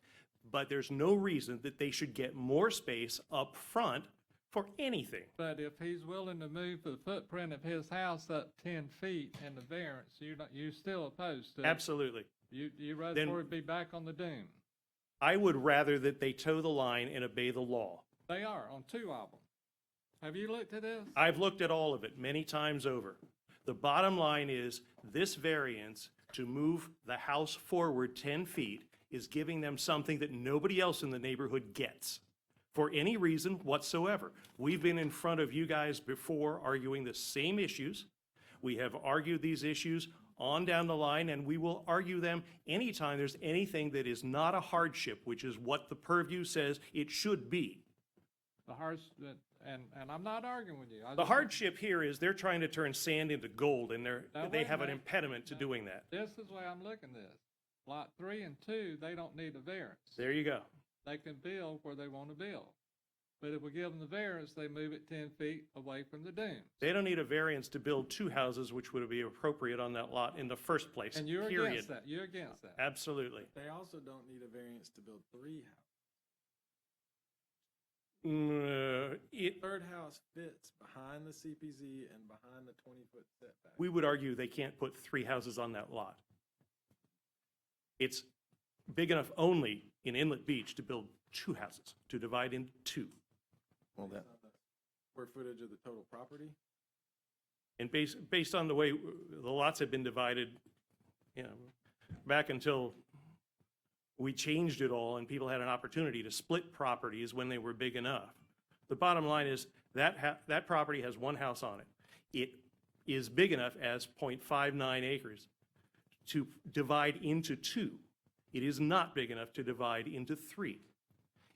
L: But there's no reason that they should get more space up front for anything.
A: But if he's willing to move the footprint of his house up 10 feet in the variance, you're still opposed to it?
L: Absolutely.
A: You rather
L: Then-
A: for it be back on the dune?
L: I would rather that they toe the line and obey the law.
A: They are, on 2 of them. Have you looked at this?
L: I've looked at all of it many times over. The bottom line is this variance to move the house forward 10 feet is giving them something that nobody else in the neighborhood gets for any reason whatsoever. We've been in front of you guys before arguing the same issues. We have argued these issues on down the line, and we will argue them anytime there's anything that is not a hardship, which is what the purview says it should be.
A: The and I'm not arguing with you.
L: The hardship here is they're trying to turn sand into gold, and
A: Now,
L: they
A: wait a
L: have an
A: minute.
L: impediment to doing that.
A: This is the way I'm looking at this. Lot 3 and 2, they don't need a variance.
L: There you go.
A: They can build where they want to build. But if we give them the variance, they move it 10 feet away from the dunes.
L: They don't need a variance to build 2 houses, which would be appropriate on that lot in the first place,
A: And you're
L: period.
A: against that. You're against that.
L: Absolutely.
D: They also don't need a variance to build 3 houses. Third house fits behind the CPZ and behind the 20-foot setback.
L: We would argue they can't put 3 houses on that lot. It's big enough only in Inlet Beach to build 2 houses, to divide into 2.
K: Well, that,
D: Square footage of the total property?
L: And based on the way the lots have been divided, back until we changed it all and people had an opportunity to split properties when they were big enough. The bottom line is that property has 1 house on it. It is big enough as 0.59 acres to divide into 2. It is not big enough to divide into 3.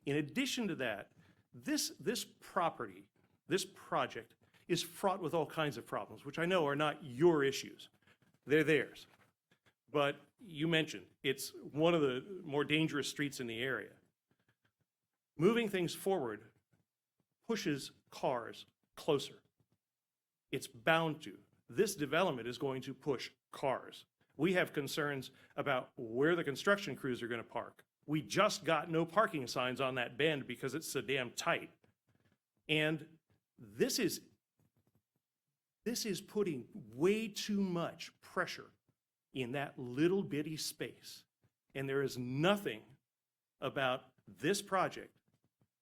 L: In addition to that, this property, this project is fraught with all kinds of problems, which I know are not your issues. they're theirs. But you mentioned, it's one of the more dangerous streets in the area. Moving things forward pushes cars closer. It's bound to. This development is going to push cars. We have concerns about where the construction crews are going to park. We just got no parking signs on that bend because it's so damn tight. And this is putting way too much pressure in that little bitty space. And there is nothing about this project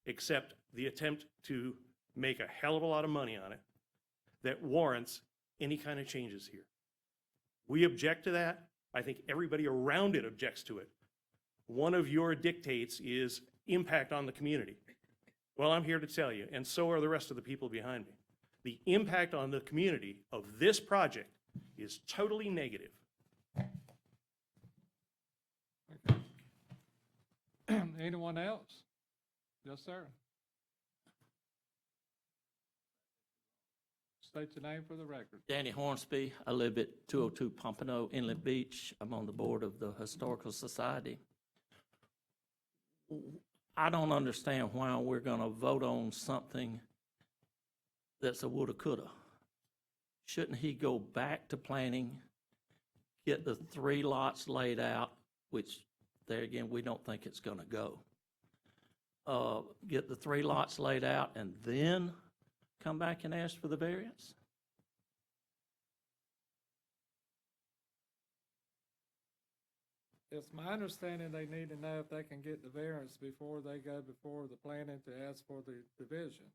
L: except the attempt to make a hell of a lot of money on it that warrants any kind of changes here. We object to that. I think everybody around it objects to it. One of your dictates is impact on the community. Well, I'm here to tell you, and so are the rest of the people behind me. The impact on the community of this project is totally negative.
A: Anyone else? Yes, sir. State your name for the record.
M: Danny Hornsby. I live at 202 Pompano Inlet Beach. I'm on the board of the Historical Society. I don't understand why we're going to vote on something that's a woulda, coulda. Shouldn't he go back to planning, get the 3 lots laid out, which there again, we don't think it's going to go. Get the 3 lots laid out and then come back and ask for the variance?
A: It's my understanding they need to know if they can get the variance before they go before the planning to ask for the division.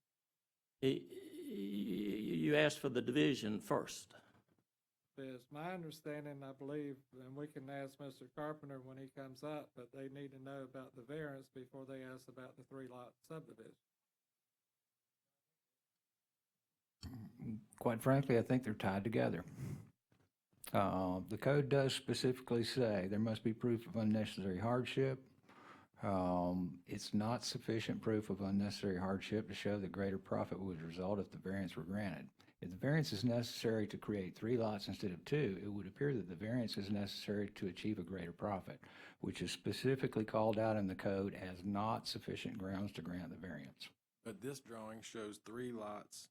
M: You asked for the division first.
A: It's my understanding, I believe, and we can ask Mr. Carpenter when he comes up, but they need to know about the variance before they ask about the 3-lot subdivision.
C: Quite frankly, I think they're tied together. The code does specifically say there must be proof of unnecessary hardship. It's not sufficient proof of unnecessary hardship to show that greater profit would result if the variance were granted. If the variance is necessary to create 3 lots instead of 2, it would appear that the variance is necessary to achieve a greater profit, which is specifically called out in the code as not sufficient grounds to grant the variance.
D: But this drawing shows 3 lots,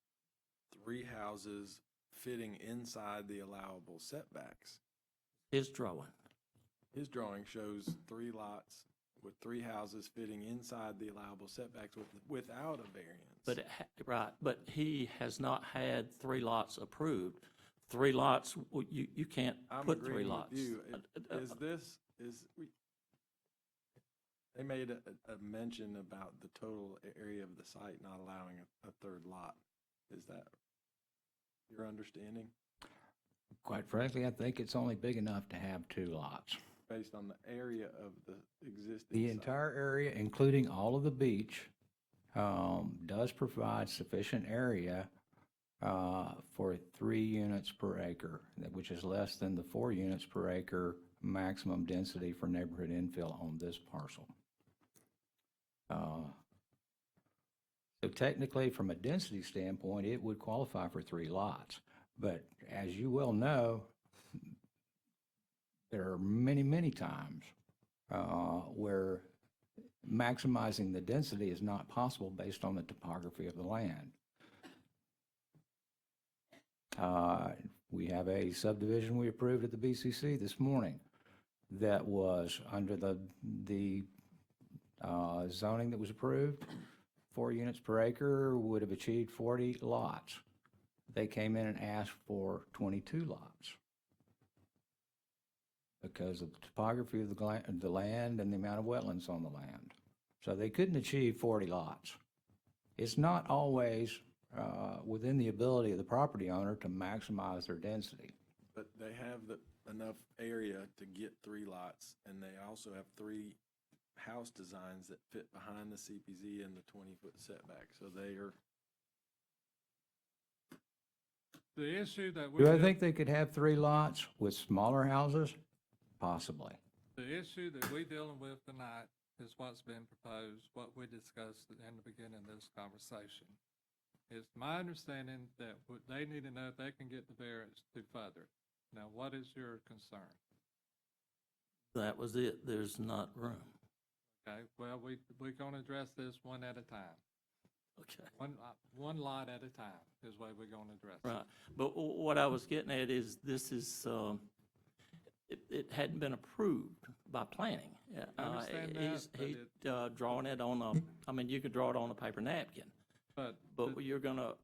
D: 3 houses fitting inside the allowable setbacks.
M: His drawing.
D: His drawing shows 3 lots with 3 houses fitting inside the allowable setbacks without a variance.
M: But right, but he has not had 3 lots approved. 3 lots, you can't put 3 lots.
D: I'm agreeing with you. They made a mention about the total area of the site not allowing a 3rd lot. Is that your understanding?
C: Quite frankly, I think it's only big enough to have 2 lots.
D: Based on the area of the existing
C: The
D: site.
C: entire area, including all of the beach, does provide sufficient area for 3 units per acre, which is less than the 4 units per acre maximum density for neighborhood infill on this parcel. So technically, from a density standpoint, it would qualify for 3 lots. But as you well know, there are many, many times where maximizing the density is not possible based on the topography of the land. We have a subdivision we approved at the BCC this morning that was under the zoning that was approved. 4 units per acre would have achieved 40 lots. They came in and asked for 22 lots because of the topography of the land and the amount of wetlands on the land. So they couldn't achieve 40 lots. It's not always within the ability of the property owner to maximize their density.
D: But they have enough area to get 3 lots, and they also have 3 house designs that fit behind the CPZ and the 20-foot setback. So they are.
A: The issue that we.
C: Do I think they could have 3 lots with smaller houses? Possibly.
A: The issue that we're dealing with tonight is what's been proposed, what we discussed in the beginning of this conversation. It's my understanding that what they need to know if they can get the variance to further. Now, what is your concern?
M: That was it. There's not room.
A: Okay, well, we're gonna address this one at a time.
M: Okay.
A: One lot at a time is the way we're gonna address it.
M: Right. But what I was getting at is this is, it hadn't been approved by planning.
A: I understand that,
M: He's drawing it on I mean, you could draw it on a paper napkin,
A: But
M: you're gonna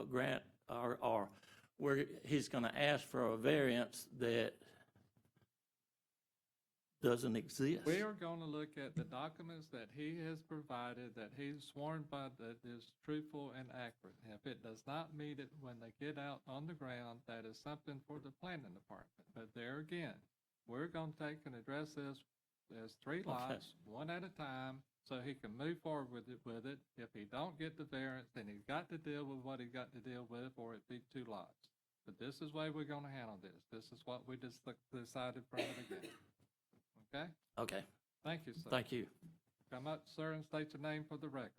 M: grant or where he's gonna ask for a variance that doesn't exist.
A: we are gonna look at the documents that he has provided, that he's sworn by, that is truthful and accurate. If it does not meet it when they get out on the ground, that is something for the planning department. But there again, we're gonna take and address this as three lots, one at a time, so he can move forward with it. If he don't get the variance, then he's got to deal with what he got to deal with, or it be two lots. But this is the way we're gonna handle this. This is what we just decided from the beginning. Okay?
M: Okay,
A: Thank you, sir.
M: thank you.
A: Come up, sir, and state your name for the record.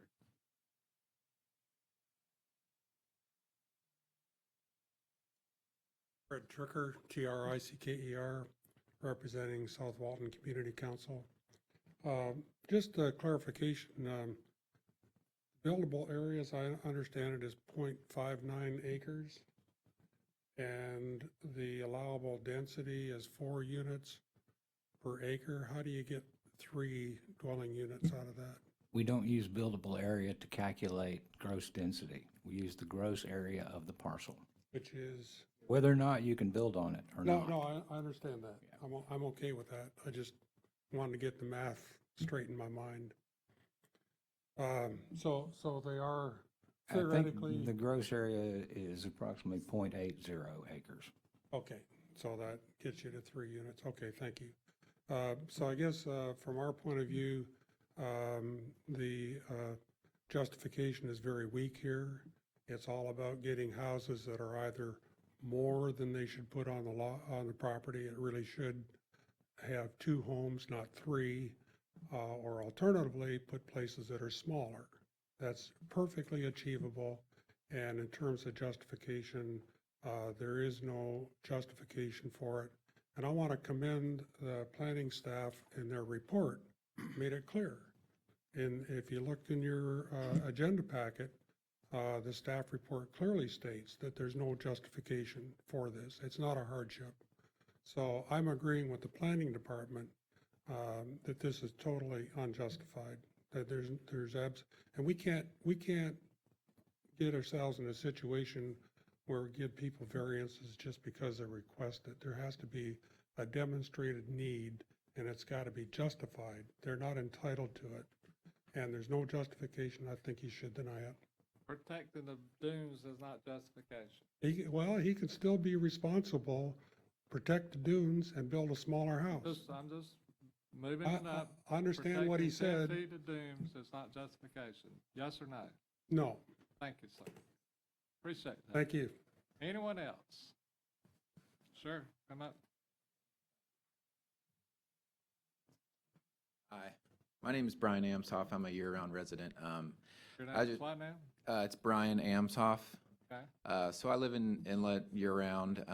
N: Fred Tricker, Tricker, representing South Walton Community Council. Just a clarification, buildable areas, I understand it is 0.59 acres, and the allowable density is 4 units per acre. How do you get 3 dwelling units out of that?
C: We don't use buildable area to calculate gross density. We use the gross area of the parcel,
N: Which is,
C: whether or not you can build on it or not.
N: no, I understand that. I'm okay with that. I just wanted to get the math straight in my mind. So they are
C: I think
N: theoretically,
C: the gross area is approximately 0.80 acres.
N: okay, so that gets you to 3 units. Okay, thank you. So I guess from our point of view, the justification is very weak here. It's all about getting houses that are either more than they should put on the lot, on the property. It really should have 2 homes, not 3, or alternatively, put places that are smaller. That's perfectly achievable, and in terms of justification, there is no justification for it. And I want to commend the planning staff in their report, made it clear. And if you looked in your agenda packet, the staff report clearly states that there's no justification for this. It's not a hardship. So I'm agreeing with the planning department that this is totally unjustified, that and we can't get ourselves in a situation where we give people variances just because they request it. There has to be a demonstrated need, and it's got to be justified. They're not entitled to it, and there's no justification. I think you should deny it.
A: Protecting the dunes is not justification.
N: He can still be responsible, protect the dunes, and build a smaller house.
A: I'm just moving it up.
N: I understand what he
A: Protecting 10
N: said.
A: feet of dunes is not justification. Yes or no?
N: No,
A: Thank you, sir. Appreciate that.
N: thank you.
A: Anyone else? Sure, come up.
O: Hi, my name is Brian Amshoff. I'm a year-round resident.
A: Your
O: I
A: name is
O: just-
A: what now?
O: It's Brian Amshoff.
A: Okay.
O: So I live in Inlet year-round,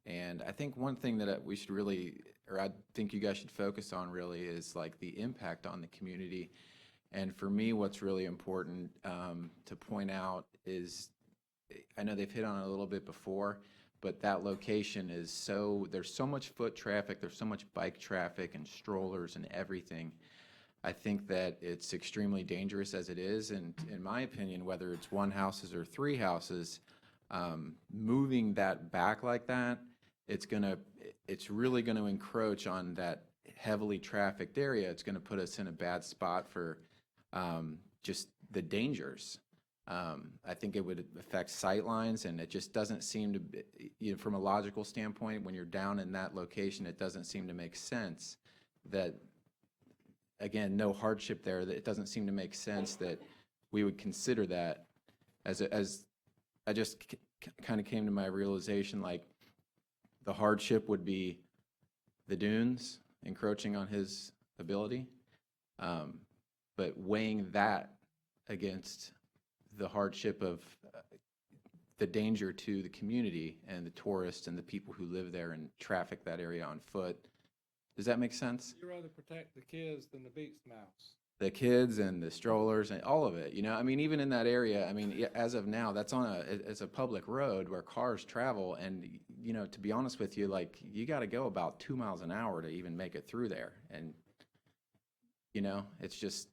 O: and I think one thing that we should really, or I think you guys should focus on really is like the impact on the community. And for me, what's really important to point out is, I know they've hit on it a little bit before, but that location is there's so much foot traffic, there's so much bike traffic and strollers and everything. I think that it's extremely dangerous as it is, and in my opinion, whether it's 1 houses or 3 houses, moving that back like that, it's really gonna encroach on that heavily trafficked area. It's gonna put us in a bad spot for just the dangers. I think it would affect sightlines, and it just doesn't seem to be, from a logical standpoint, when you're down in that location, it doesn't seem to make sense that, again, no hardship there, that it doesn't seem to make sense that we would consider that as I just kind of came to my realization, like, the hardship would be the dunes encroaching on his ability, but weighing that against the hardship of the danger to the community and the tourists and the people who live there and traffic that area on foot. Does that make sense?
A: You rather protect the kids than the beach mouse.
O: The kids and the strollers and all of it, you know, I mean, even in that area, I mean, as of now, that's it's a public road where cars travel, and, you know, to be honest with you, like, you got to go about 2 miles an hour to even make it through there, and, you know, it's just,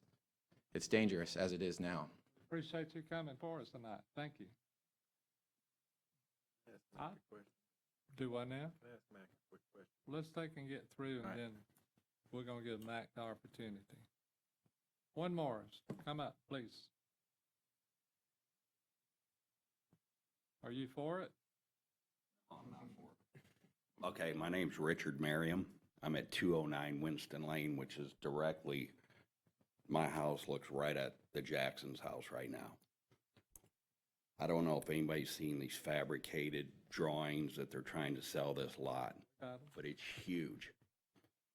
O: it's dangerous as it is now.
A: Appreciate you coming for us tonight. Thank you.
D: Ask Mac a question.
A: Do I now?
D: Ask Mac a quick question.
A: Let's take and get through, and
D: All right.
A: then we're gonna give Mac the opportunity. One more, come up, please. Are you for it?
P: Okay, my name's Richard Merriam. I'm at 209 Winston Lane, which is directly, my house looks right at the Jackson's house right now. I don't know if anybody's seen these fabricated drawings that they're trying to sell this lot, but it's huge.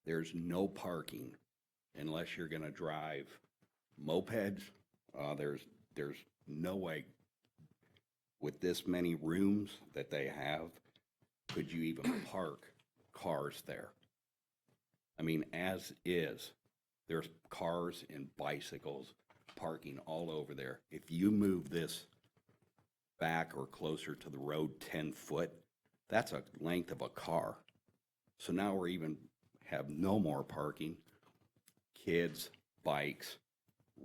P: There's no parking unless you're gonna drive mopeds. There's no way with this many rooms that they have, could you even park cars there? I mean, as is, there's cars and bicycles parking all over there. If you move this back or closer to the road 10 foot, that's a length of a car. So now we're even have no more parking. Kids, bikes,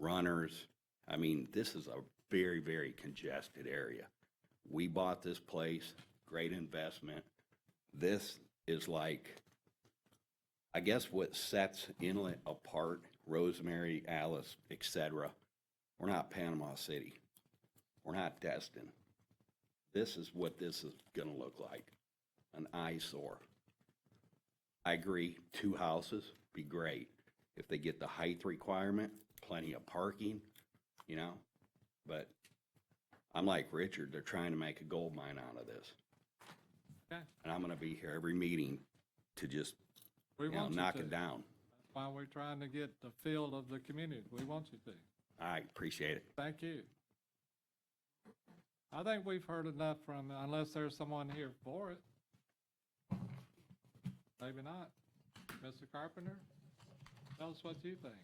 P: runners. I mean, this is a very, very congested area. We bought this place, great investment. This is like, I guess what sets Inlet apart, Rosemary, Alice, etc. We're not Panama City. We're not Destin. This is what this is gonna look like, an eyesore. I agree, 2 houses, be great. If they get the height requirement, plenty of parking, you know, but I'm like Richard, they're trying to make a gold mine out of this.
A: Okay.
P: And I'm gonna be here every meeting to just,
A: We
P: you know,
A: want you
P: knock
A: to.
P: it down.
A: That's why we're trying to get the feel of the community. We want you to.
P: I appreciate it.
A: Thank you. I think we've heard enough from, unless there's someone here for it. Maybe not. Mr. Carpenter, tell us what you think.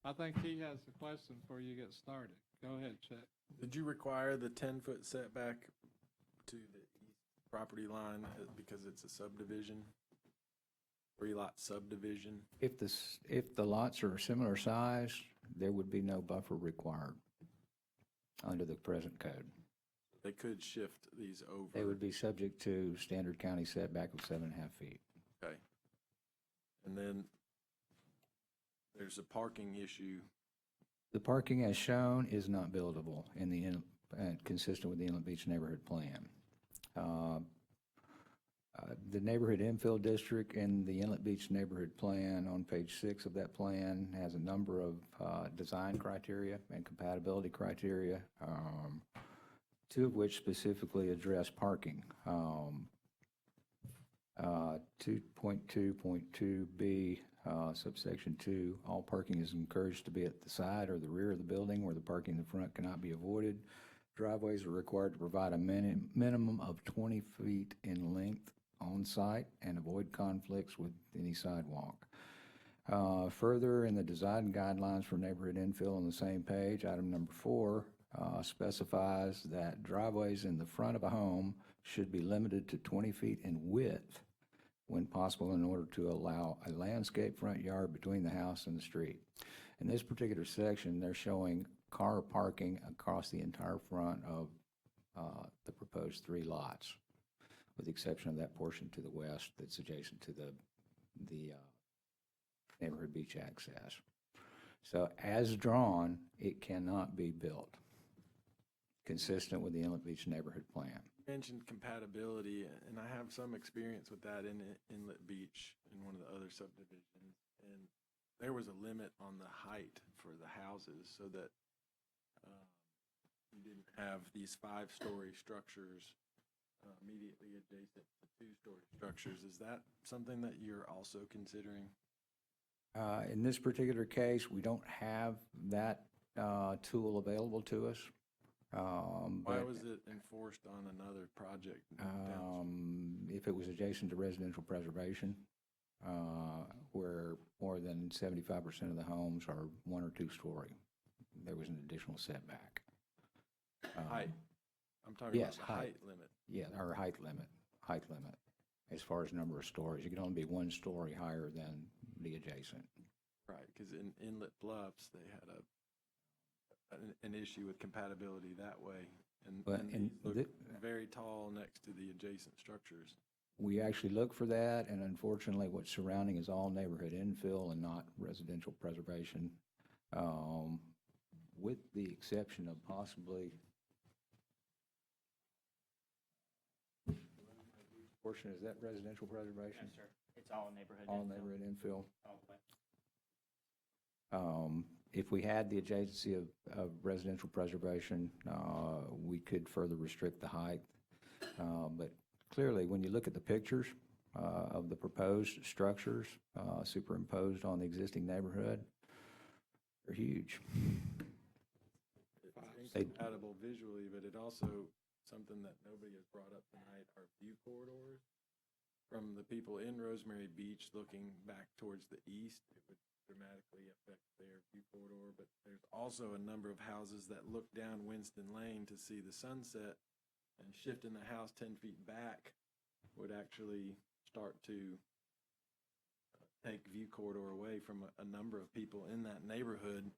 A: I think he has a question before you get started. Go ahead, Chet.
D: Did you require the 10-foot setback to the east property line because it's a subdivision? 3-lot subdivision?
C: If the lots are a similar size, there would be no buffer required under the present code.
D: They could shift these over.
C: They would be subject to standard county setback of 7.5 feet.
D: Okay. And then there's a parking issue.
C: The parking as shown is not buildable in the, consistent with the Inlet Beach Neighborhood Plan. The neighborhood infill district in the Inlet Beach Neighborhood Plan on page 6 of that plan has a number of design criteria and compatibility criteria, 2 of which specifically address parking. 2.2.2b subsection 2, all parking is encouraged to be at the side or the rear of the building where the parking in the front cannot be avoided. Driveways are required to provide a minimum of 20 feet in length on site and avoid conflicts with any sidewalk. Further, in the design guidelines for neighborhood infill on the same page, item number 4 specifies that driveways in the front of a home should be limited to 20 feet in width when possible in order to allow a landscape front yard between the house and the street. In this particular section, they're showing car parking across the entire front of the proposed 3 lots, with the exception of that portion to the west that's adjacent to the neighborhood beach access. So as drawn, it cannot be built, consistent with the Inlet Beach Neighborhood Plan.
D: You mentioned compatibility, and I have some experience with that in Inlet Beach in one of the other subdivisions. And there was a limit on the height for the houses so that you didn't have these 5-story structures immediately adjacent to 2-story structures. Is that something that you're also considering?
C: In this particular case, we don't have that tool available to us.
D: Why was it enforced on another project?
C: If it was adjacent to residential preservation, where more than 75% of the homes are 1 or 2 story, there was an additional setback.
D: Height. I'm talking about
C: Yes,
D: the
C: height.
D: height limit.
C: Yeah, or height limit, as far as number of stories. You can only be 1 story higher than the adjacent.
D: Right, because in Inlet Bluffs, they had an issue with compatibility that way.
C: But
D: And
C: in
D: these look very tall next to the adjacent structures.
C: We actually look for that, and unfortunately, what's surrounding is all neighborhood infill and not residential preservation, with the exception of possibly portion, is that residential preservation?
B: Yes, sir. It's all neighborhood.
C: All
B: infill.
C: neighborhood infill.
B: All the way.
C: If we had the adjacency of residential preservation, we could further restrict the height. But clearly, when you look at the pictures of the proposed structures superimposed on the existing neighborhood, they're huge.
D: It's incompatible visually, but it also, something that nobody has brought up tonight, are view corridors. From the people in Rosemary Beach looking back towards the east, it would dramatically affect their view corridor, but there's also a number of houses that look down Winston Lane to see the sunset, and shifting the house 10 feet back would actually start to take view corridor away from a number of people in that neighborhood.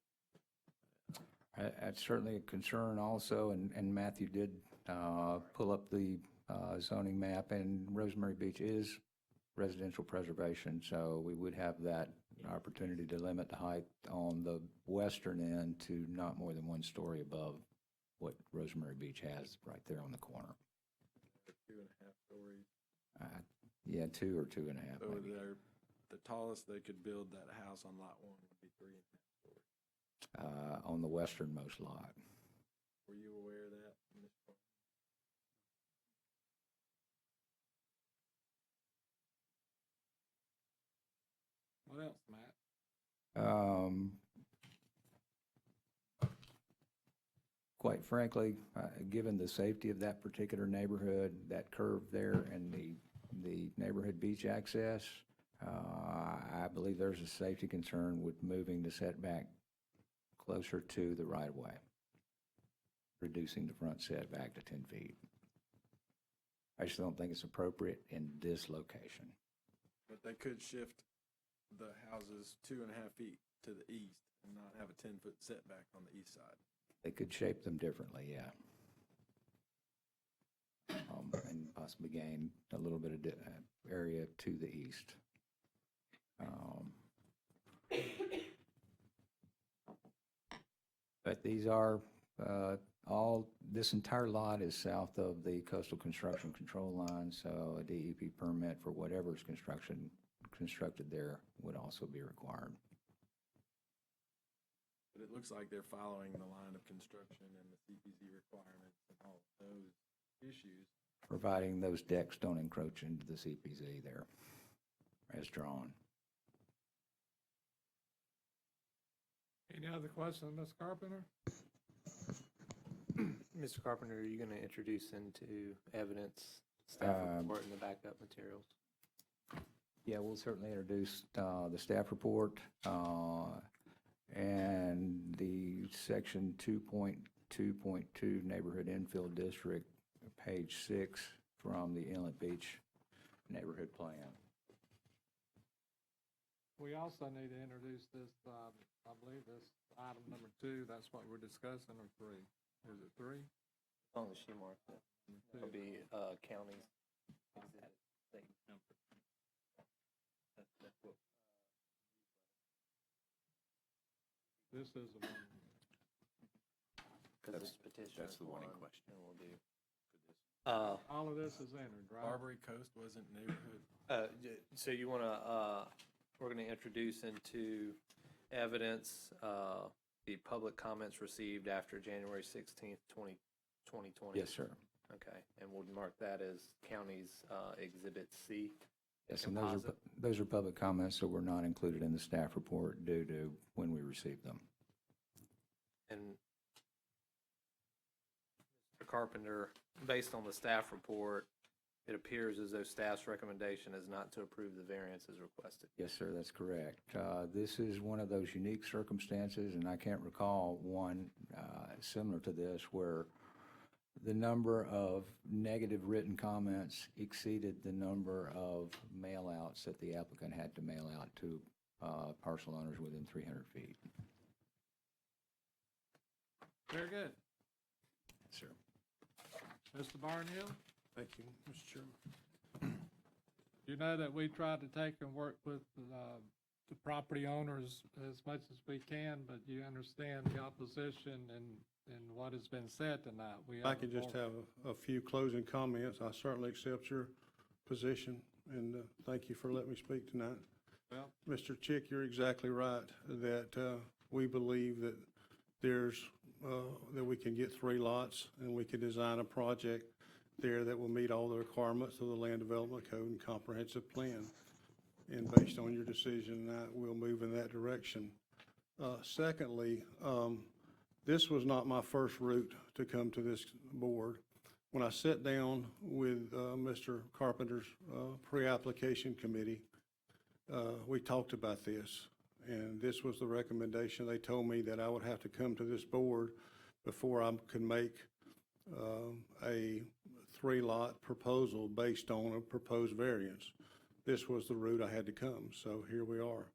C: That's certainly a concern also, and Matthew did pull up the zoning map, and Rosemary Beach is residential preservation, so we would have that opportunity to limit the height on the western end to not more than 1 story above what Rosemary Beach has right there on the corner.
D: 2.5 stories.
C: Yeah, 2 or 2.5
D: So
C: maybe.
D: the tallest they could build that house on lot 1 would be 3.5 stories.
C: On the westernmost lot.
D: Were you aware of that, Ms. Carter?
A: What else, Matt?
C: Quite frankly, given the safety of that particular neighborhood, that curve there and the neighborhood beach access, I believe there's a safety concern with moving the setback closer to the right-of-way, reducing the front setback to 10 feet. I just don't think it's appropriate in this location.
D: But they could shift the houses 2.5 feet to the east and not have a 10-foot setback on the east side.
C: They could shape them differently, yeah. And possibly gain a little bit of area to the east. But these are this entire lot is south of the coastal construction control line, so a DEP permit for whatever's constructed there would also be required.
D: But it looks like they're following the line of construction and the CPZ requirements and all of those issues.
C: Providing those decks don't encroach into the CPZ there, as drawn.
A: Any other questions, Ms. Carpenter?
G: Mr. Carpenter, are you going to introduce into evidence staff report and the backup materials?
C: Yeah, we'll certainly introduce the staff report and the section 2.2.2 neighborhood infill district, page 6 from the Inlet Beach neighborhood plan.
A: We also need to introduce this, I believe this item number 2, that's what we're discussing, or 3? Or is it 3?
G: On the sheet mark, it'll be counties. Exhibit state number. That's what.
A: This is the one.
G: Because it's petition.
K: That's the one in
G: form,
K: question.
G: and we'll do.
A: All of this is entered, right?
D: Barbary Coast wasn't neighborhood.
G: So you want to, we're going to introduce into evidence the public comments received after January 16th, 2020.
C: Yes, sir.
G: Okay, and we'll mark that as county's Exhibit C.
C: Yes, and
G: composite.
C: those are public comments that were not included in the staff report due to when we received them.
G: And Mr. Carpenter, based on the staff report, it appears as though staff's recommendation is not to approve the variance as requested.
C: Yes, sir, that's correct. This is one of those unique circumstances, and I can't recall one similar to this where the number of negative written comments exceeded the number of mail-outs that the applicant had to mail out to parcel owners within 300 feet.
A: Very good.
C: Yes, sir.
A: Mr. Barnhill,
J: Thank you, Mr. Chairman.
A: you know that we try to take and work with the property owners as much as we can, but you understand the opposition and what has been said tonight.
J: If I could just have a few closing comments. I certainly accept your position, and thank you for letting me speak tonight.
A: Well,
J: Mr. Chick, you're exactly right, that we believe that that we can get 3 lots, and we can design a project there that will meet all the requirements of the Land Development Code and Comprehensive Plan. And based on your decision, we'll move in that direction. Secondly, this was not my first route to come to this board. When I sat down with Mr. Carpenter's pre-application committee, we talked about this, and this was the recommendation. They told me that I would have to come to this board before I could make a 3-lot proposal based on a proposed variance. This was the route I had to come, so here we are.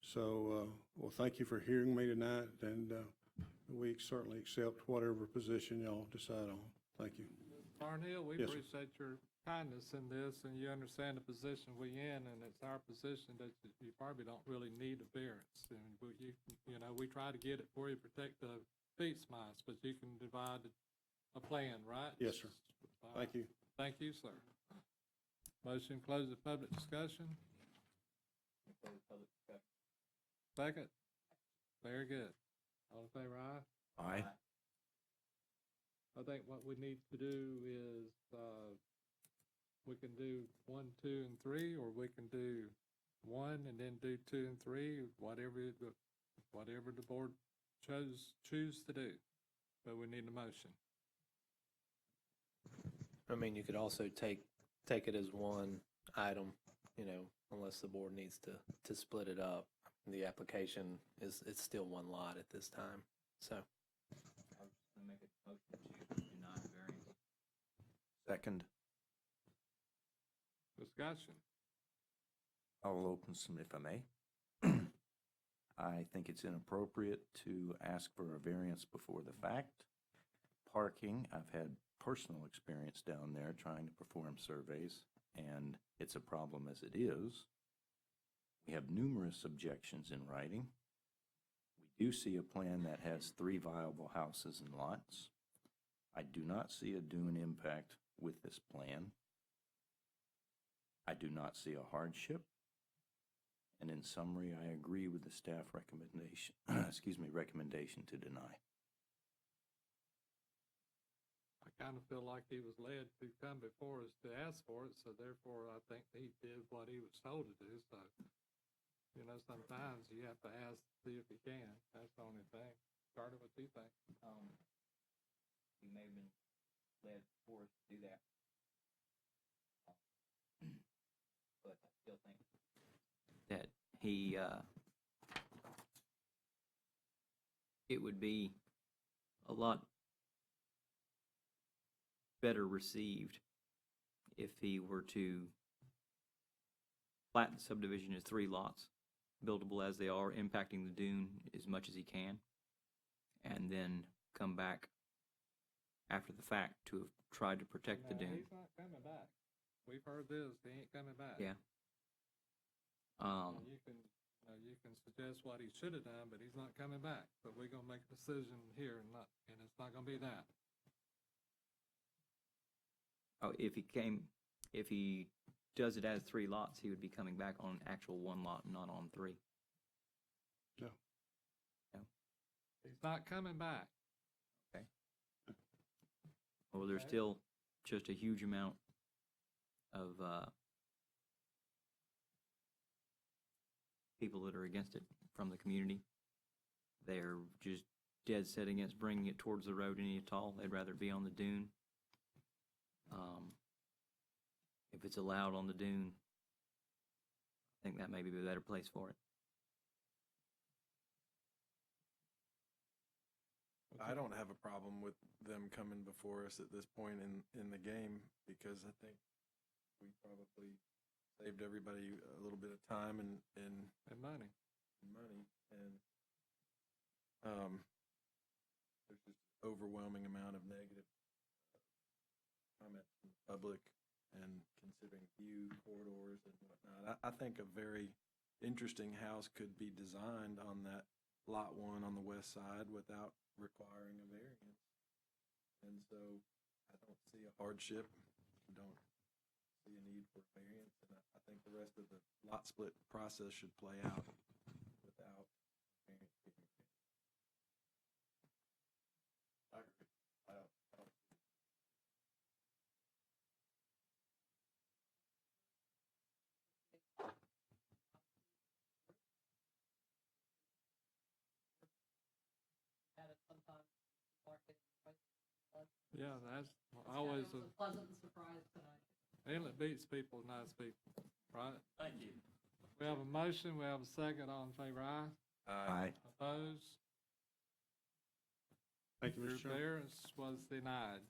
J: So, well, thank you for hearing me tonight, and we certainly accept whatever position y'all decide on. Thank you.
A: Barnhill, we
J: Yes, sir.
A: appreciate your kindness in this, and you understand the position we in, and it's our position that you probably don't really need a variance. And you know, we try to get it for you, protect the feet mice, but you can divide a plan, right?
J: Yes, sir. Thank you.
A: Thank you, sir. Motion to close the public discussion. Second. Very good. All in favor, aye?
K: Aye.
A: I think what we need to do is, we can do 1, 2, and 3, or we can do 1 and then do 2 and 3, whatever the board choose to do. But we need a motion.
G: I mean, you could also take it as one item, you know, unless the board needs to split it up. The application it's still 1 lot at this time, so.
H: I was just gonna make a motion to deny the variance.
K: Second,
A: Discussion.
K: I'll open some, if I may. I think it's inappropriate to ask for a variance before the fact. Parking, I've had personal experience down there trying to perform surveys, and it's a problem as it is. We have numerous objections in writing. We do see a plan that has 3 viable houses and lots. I do not see a dune impact with this plan. I do not see a hardship. And in summary, I agree with the staff recommendation, recommendation to deny.
A: I kind of feel like he was led to come before us to ask for it, so therefore I think he did what he was told to do. So, you know, sometimes you have to ask, see if you can. That's the only thing. Carter, what do you think?
H: He may have been led for us to do that. But I still think that he, it would be a lot better received if he were to plat the subdivision as 3 lots, buildable as they are, impacting the dune as much as he can, and then come back after the fact to have tried to protect the dune.
A: He's not coming back. We've heard this. He ain't coming back.
H: Yeah.
A: You can suggest what he should have done, but he's not coming back. But we're gonna make a decision here, and it's not gonna be that.
H: Oh, if he does it as 3 lots, he would be coming back on actual 1 lot, not on 3.
J: No.
H: No.
A: He's not coming back.
H: Okay. Well, there's still just a huge amount of people that are against it from the community. They're just dead set against bringing it towards the road any at all. They'd rather be on the dune. If it's allowed on the dune, I think that may be the better place for it.
D: I don't have a problem with them coming before us at this point in the game, because I think we probably saved everybody a little bit of time and
A: money.
D: There's just overwhelming amount of negative comments from the public, and considering view corridors and whatnot. I think a very interesting house could be designed on that lot 1 on the west side without requiring a variance. And so I don't see a hardship, don't see a need for a variance, and I think the rest of the lot split process should play out without variance being granted.
F: I agree. I don't
A: Yeah, that's always a
B: pleasant surprise tonight.
A: Inlet beats people, nice people, right?
E: Thank you.
A: We have a motion, we have a second, all in favor, aye?
K: Aye.
A: Opposed?
J: Thank you,
A: Your
J: Mr. Chairman.
A: variance was denied.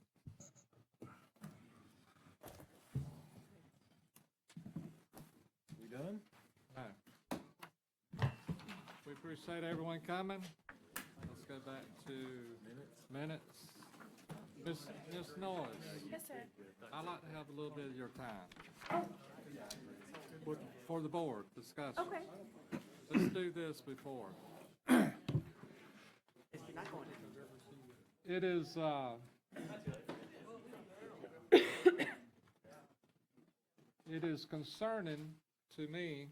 D: We done?
A: No. We appreciate everyone coming. Let's go back to minutes. Ms. Noyes.
Q: Yes, sir.
A: I'd like to have a little bit of your time. For the board discussion.
Q: Okay.
A: Let's do this before. It is, it is concerning to me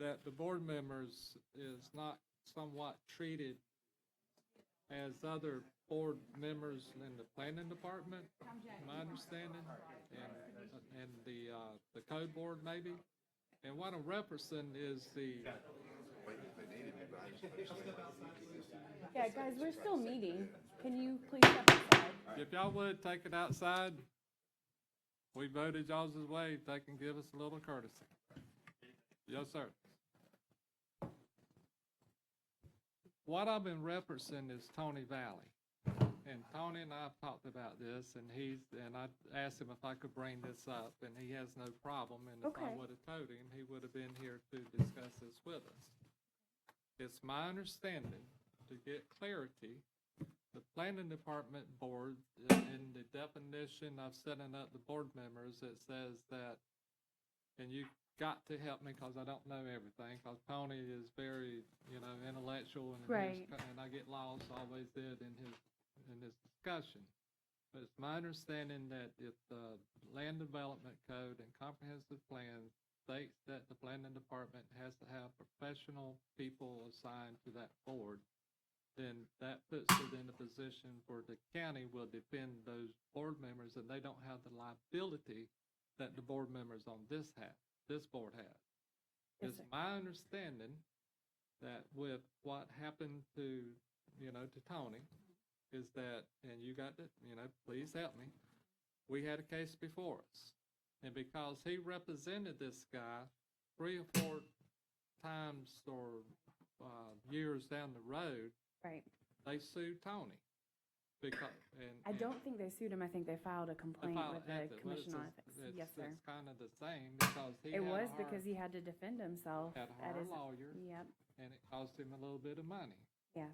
A: that the board members is not somewhat treated as other board members in the planning department, my understanding, and the code board maybe. And what I'm referencing is the,
Q: Yeah, guys, we're still meeting. Can you please step aside?
A: if y'all would take it outside, we voted y'all's way, they can give us a little courtesy. Yes, sir. What I've been referencing is Tony Valley. And Tony and I have talked about this, and I asked him if I could bring this up, and he has no problem. And if I
Q: Okay.
A: would have told him, he would have been here to discuss this with us. It's my understanding, to get clarity, the planning department board, in the definition of setting up the board members, it says that, and you got to help me because I don't know everything, because Tony is very, intellectual, and
Q: Right.
A: and I get lost, always did in this discussion. But it's my understanding that if the land development code and comprehensive plan states that the planning department has to have professional people assigned to that board, then that puts it in a position where the county will defend those board members, and they don't have the liability that the board members on this board have.
Q: Yes,
A: It's
Q: sir.
A: my understanding that with what happened to Tony, is that, and you got to, please help me, we had a case before us. And because he represented this guy 3 or 4 times or years down the road,
Q: Right.
A: they sued Tony.
Q: I don't think they sued him. I think they filed a complaint with the Commission on Ethics. Yes, sir.
A: It's kind of the same, because he
Q: It
A: had
Q: was
A: a
Q: because he had to defend himself.
A: had a
Q: at
A: hard
Q: his-
A: lawyer,
Q: Yep,
A: and it cost him a little bit of money.
Q: yeah.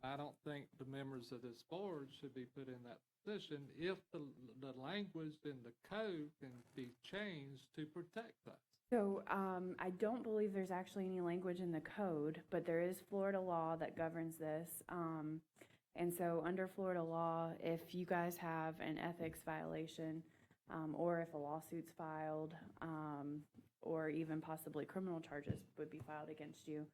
A: And I don't think the members of this board should be put in that position if the language in the code can be changed to protect us.
Q: So I don't believe there's actually any language in the code, but there is Florida law that governs this. And so under Florida law, if you guys have an ethics violation, or if a lawsuit's filed, or even possibly criminal charges would be filed against you,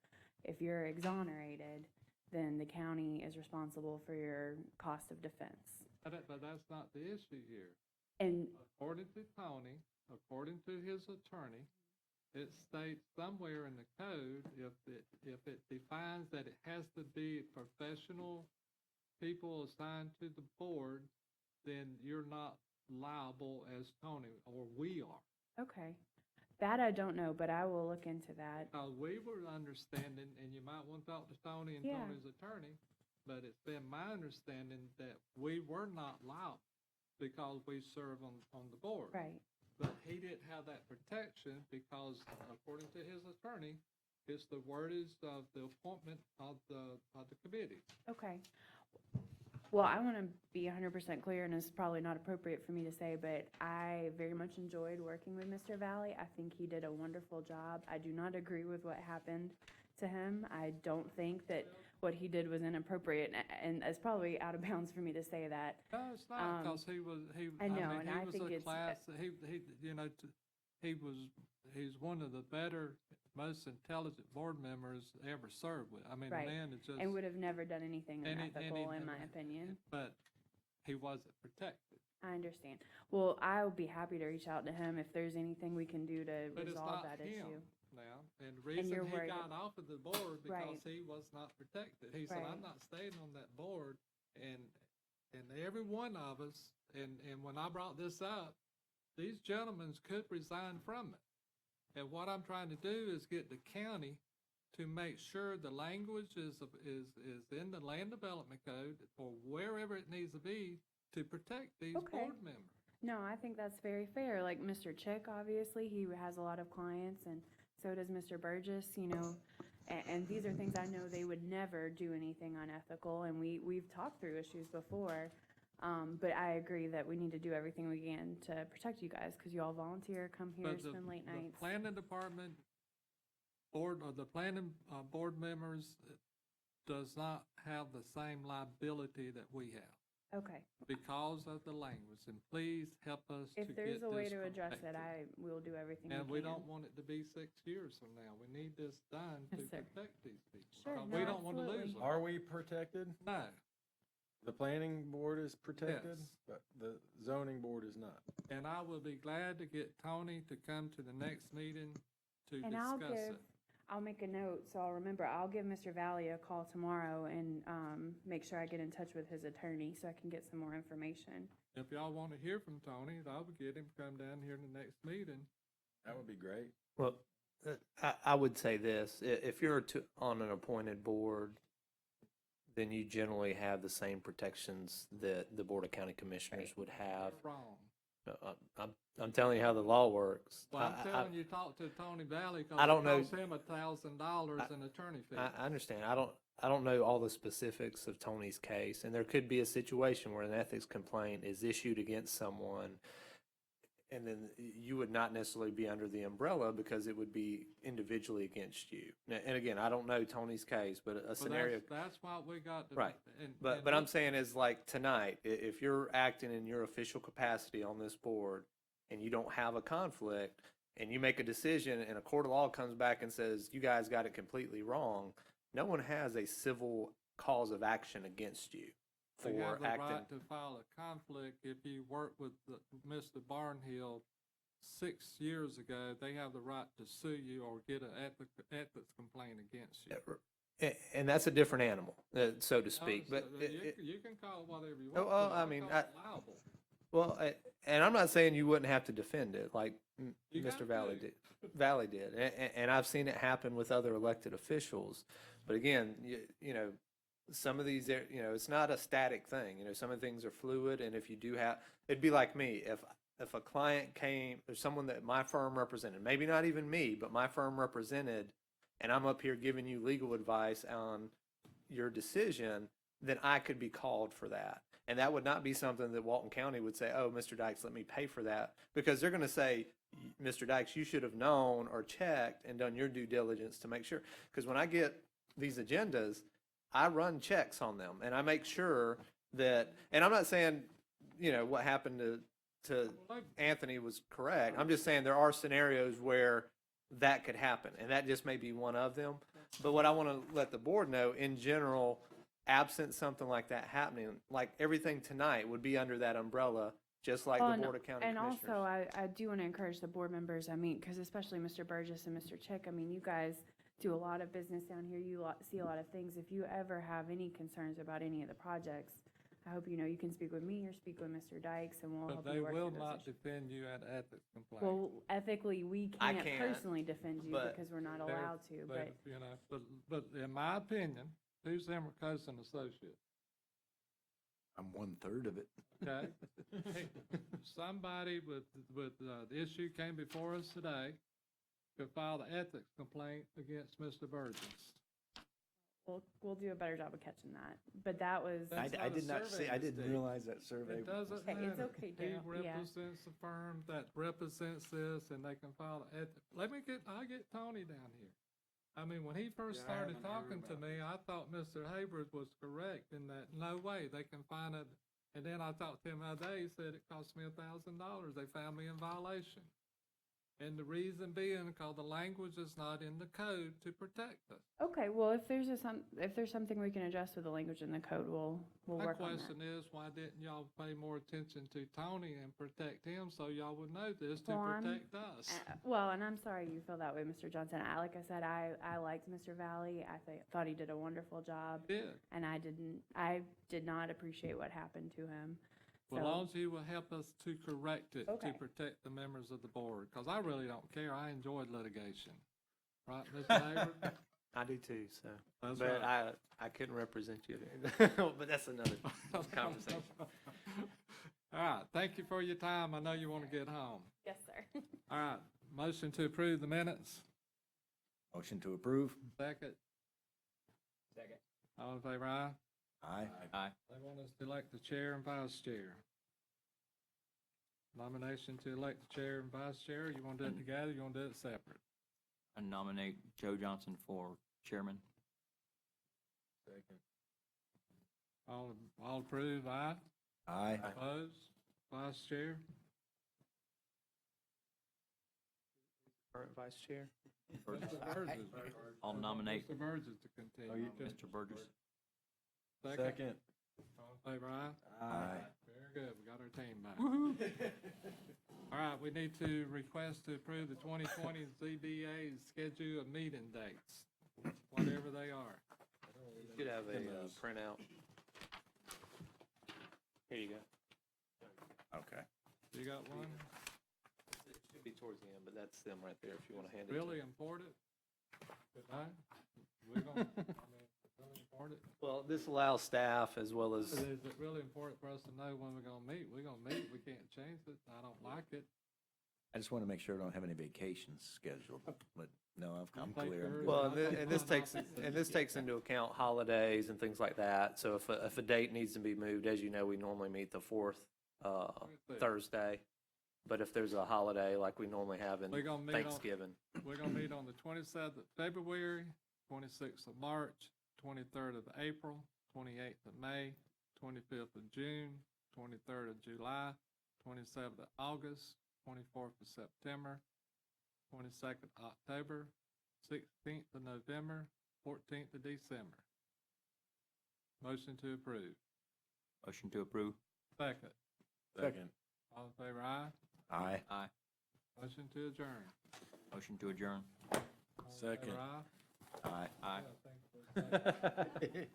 Q: if you're exonerated, then the county is responsible for your cost of defense.
A: But that's not the issue here.
Q: And
A: According to Tony, according to his attorney, it states somewhere in the code, if it defines that it has to be professional people assigned to the board, then you're not liable as Tony, or we are.
Q: Okay. That I don't know, but I will look into that.
A: We were understanding, and you might want to talk to Tony and
Q: Yeah.
A: Tony's attorney, but it's been my understanding that we were not liable because we serve on the board.
Q: Right.
A: But he didn't have that protection because, according to his attorney, it's the wordage of the appointment of the committee.
Q: Okay. Well, I want to be 100% clear, and it's probably not appropriate for me to say, but I very much enjoyed working with Mr. Valley. I think he did a wonderful job. I do not agree with what happened to him. I don't think that what he did was inappropriate, and it's probably out of bounds for me to say that.
A: No, it's not, because
Q: I know,
A: mean,
Q: and
A: he
Q: I
A: was
Q: think
A: a
Q: it's-
A: class, he's one of the better, most intelligent board members ever served with. I mean, the
Q: Right.
A: man is just.
Q: And would have never done anything
A: Any-
Q: unethical, in my
A: any-
Q: opinion.
A: But he wasn't protected.
Q: I understand. Well, I'll be happy to reach out to him if there's anything we can do to
A: But it's
Q: resolve
A: not
Q: that
A: him
Q: issue.
A: now. And the reason
Q: you're
A: he
Q: worried
A: got off of the board because
Q: Right.
A: he was not protected. He said,
Q: Right.
A: I'm not staying on that board. And every one of us, and when I brought this up, these gentlemen could resign from it. And what I'm trying to do is get the county to make sure the language is in the land development code or wherever it needs to be to protect these
Q: Okay.
A: board members.
Q: No, I think that's very fair. Like Mr. Chick, obviously, he has a lot of clients, and so does Mr. Burgess, and these are things I know they would never do anything unethical, and we've talked through issues before. But I agree that we need to do everything we can to protect you guys, because you all volunteer, come here,
A: But
Q: spend late
A: the
Q: nights.
A: planning department board, or the planning board members does not have the same liability that we have
Q: Okay.
A: because of the language, and please help us to
Q: If
A: get
Q: there's a way
A: this
Q: to address it,
A: corrected.
Q: I will do everything
A: And
Q: we
A: we
Q: can.
A: don't want it to be 6 years from now. We need this done to
Q: Yes, sir.
A: protect these people.
Q: Sure,
A: Because
Q: no,
A: we don't want to lose
Q: absolutely.
A: them.
D: Are we protected?
A: No.
D: The planning board is protected,
A: Yes.
D: but the zoning board is not.
A: And I will be glad to get Tony to come to the next meeting to
Q: And
A: discuss it.
Q: I'll make a note, so I'll remember, I'll give Mr. Valley a call tomorrow and, make sure I get in touch with his attorney so I can get some more information.
A: If y'all want to hear from Tony, I would get him to come down here in the next meeting.
D: That would be great.
G: Well, I would say this, if you're on an appointed board, then you generally have the same protections that the Board of County Commissioners would have.
A: Wrong.
G: I'm telling you how the law works.
A: Well, I'm telling you, talk to Tony Valley, because
G: I
A: it
G: don't know-
A: costs him $1,000 in attorney fee.
G: I understand. I don't know all the specifics of Tony's case, and there could be a situation where an ethics complaint is issued against someone, and then you would not necessarily be under the umbrella because it would be individually against you. And again, I don't know Tony's case, but a
A: Well,
G: scenario.
A: That's why we got to.
G: Right.
A: and-
G: But
A: and
G: I'm saying is like tonight, if you're acting in your official capacity on this board and you don't have a conflict and you make a decision and a court of law comes back and says, you guys got it completely wrong, no one has a civil cause of action against you
A: They have
G: for
A: the
G: acting.
A: right to file a conflict if you work with Mr. Barnhill 6 years ago. They have the right to sue you or get an ethics complaint against you.
G: And that's a different animal, so to speak.
A: No,
G: But
A: so you can call it whatever you
G: Oh,
A: want.
G: well,
A: but
G: I
A: don't
G: mean,
A: call it liable.
G: well, and I'm not saying you wouldn't have to defend it like
A: You
G: Mr.
A: got
G: Valley
A: to.
G: did. Valley did, and I've seen it happen with other elected officials. But again, some of these, it's not a static thing. Some of the things are fluid, and if you do have, it'd be like me if a client came or someone that my firm represented, maybe not even me, but my firm represented, and I'm up here giving you legal advice on your decision, then I could be called for that. And that would not be something that Walton County would say, oh, Mr. Dykes, let me pay for that. Because they're going to say, Mr. Dykes, you should have known or checked and done your due diligence to make sure. Because when I get these agendas, I run checks on them and I make sure that, and I'm not saying, what happened to Anthony was correct. I'm just saying there are scenarios where that could happen, and that just may be one of them. But what I want to let the board know, in general, absent something like that happening, like everything tonight would be under that umbrella just like
Q: Well,
G: the Board of County
Q: and
G: Commissioners.
Q: also, I do want to encourage the board members, I mean, because especially Mr. Burgess and Mr. Chick, I mean, you guys do a lot of business down here, see a lot of things. If you ever have any concerns about any of the projects, I hope you know you can speak with me or speak with Mr. Dykes, and we'll
A: But
Q: help
A: they
Q: you work
A: will
Q: through those
A: not
Q: issues.
A: defend you at ethics complaint.
Q: Well, ethically, we
G: I
Q: can't
G: can't,
Q: personally defend you
G: but
Q: because we're not
A: They're-
Q: allowed to,
A: they-
Q: but
A: You know, but in my opinion, who's Emerald Coast and Associates?
K: I'm 1/3 of it.
A: Okay? Hey, somebody with, the issue came before us today, could file the ethics complaint against Mr. Burgess.
Q: we'll do a better job of catching that. But that was,
A: That's
K: I
A: not a
K: did not see,
A: survey
K: I didn't
A: mistake.
K: realize that survey.
A: It doesn't
Q: Okay, it's
A: matter.
Q: okay,
A: He
Q: Darrell, yeah.
A: represents a firm that represents this, and they can file the ethics. I'll get Tony down here. I mean, when he first started talking to me, I thought Mr. Hayward was correct in that, no way, they can find it. And then I talked to him the other day, he said it cost me $1,000. They found me in violation. And the reason being, because the language is not in the code to protect us.
Q: okay, well, if there's something we can adjust with the language in the code, we'll
A: My
Q: work on that.
A: question is, why didn't y'all pay more attention to Tony and protect him so y'all would know this to
Q: Well,
A: protect us?
Q: Well, and I'm sorry you feel that way, Mr. Johnson. Like I said, I liked Mr. Valley. I thought he did a wonderful job.
A: Did.
Q: And I did not appreciate what happened to him.
A: Well,
Q: So-
A: as long as you will help us to correct it,
Q: Okay.
A: to protect the members of the board, because I really don't care. I enjoyed litigation. Right, Mr. Hayward?
G: I do too, so.
A: That's
G: But
A: right.
G: I couldn't represent you. But that's another conversation.
A: All right, thank you for your time. I know you want to get home.
Q: Yes, sir.
A: All right, motion to approve the minutes.
K: Motion to approve?
A: Second.
E: Second.
A: All in favor, aye?
K: Aye.
A: They want us to elect the chair and vice chair. Nomination to elect the chair and vice chair, you want to do it together, you want to do it separate?
H: I nominate Joe Johnson for chairman.
D: Second.
A: All approve, aye?
K: Aye.
A: Opposed? Vice chair?
G: Current vice chair?
A: Mr. Burgess.
H: I'll nominate
A: Mr. Burgess to continue.
H: Mr. Burgess.
D: Second.
A: All in favor, aye?
K: Aye.
A: Very good, we got our team back. All right, we need to request to approve the 2020 ZBA schedule of meeting dates, whatever they are.
G: You could have a printout. Here you go.
K: Okay.
A: You got one?
G: It should be towards the end, but that's them right there if you want to hand it.
A: Really important? Huh? We're gonna, really important?
G: Well, this allows staff as well as,
A: Is it really important for us to know when we're gonna meet? We're gonna meet, we can't change it, I don't like it.
K: I just want to make sure I don't have any vacations scheduled, but no, I'm
A: Take
K: clear.
A: yours.
G: well, and this takes into account holidays and things like that. So if a date needs to be moved, as you know, we normally meet the fourth Thursday. But if there's a holiday like we normally have in
A: We're gonna meet on-
G: Thanksgiving,
A: We're gonna meet on the 27th of February, 26th of March, 23rd of April, 28th of May, 25th of June, 23rd of July, 27th of August, 24th of September, 22nd of October, 16th of November, 14th of December. Motion to approve.
H: Motion to approve.
A: Second.
D: Second.
A: All in favor, aye?
K: Aye.
H: Aye.
A: Motion to adjourn.
H: Motion to adjourn.
A: All in favor,
D: Second.
A: aye?
K: Aye.
H: Aye.
A: Yeah, thank you.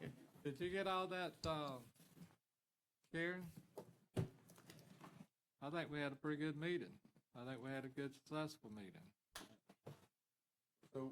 A: Did you get all that, Karen? I think we had a pretty good meeting. I think we had a good, successful meeting.
D: So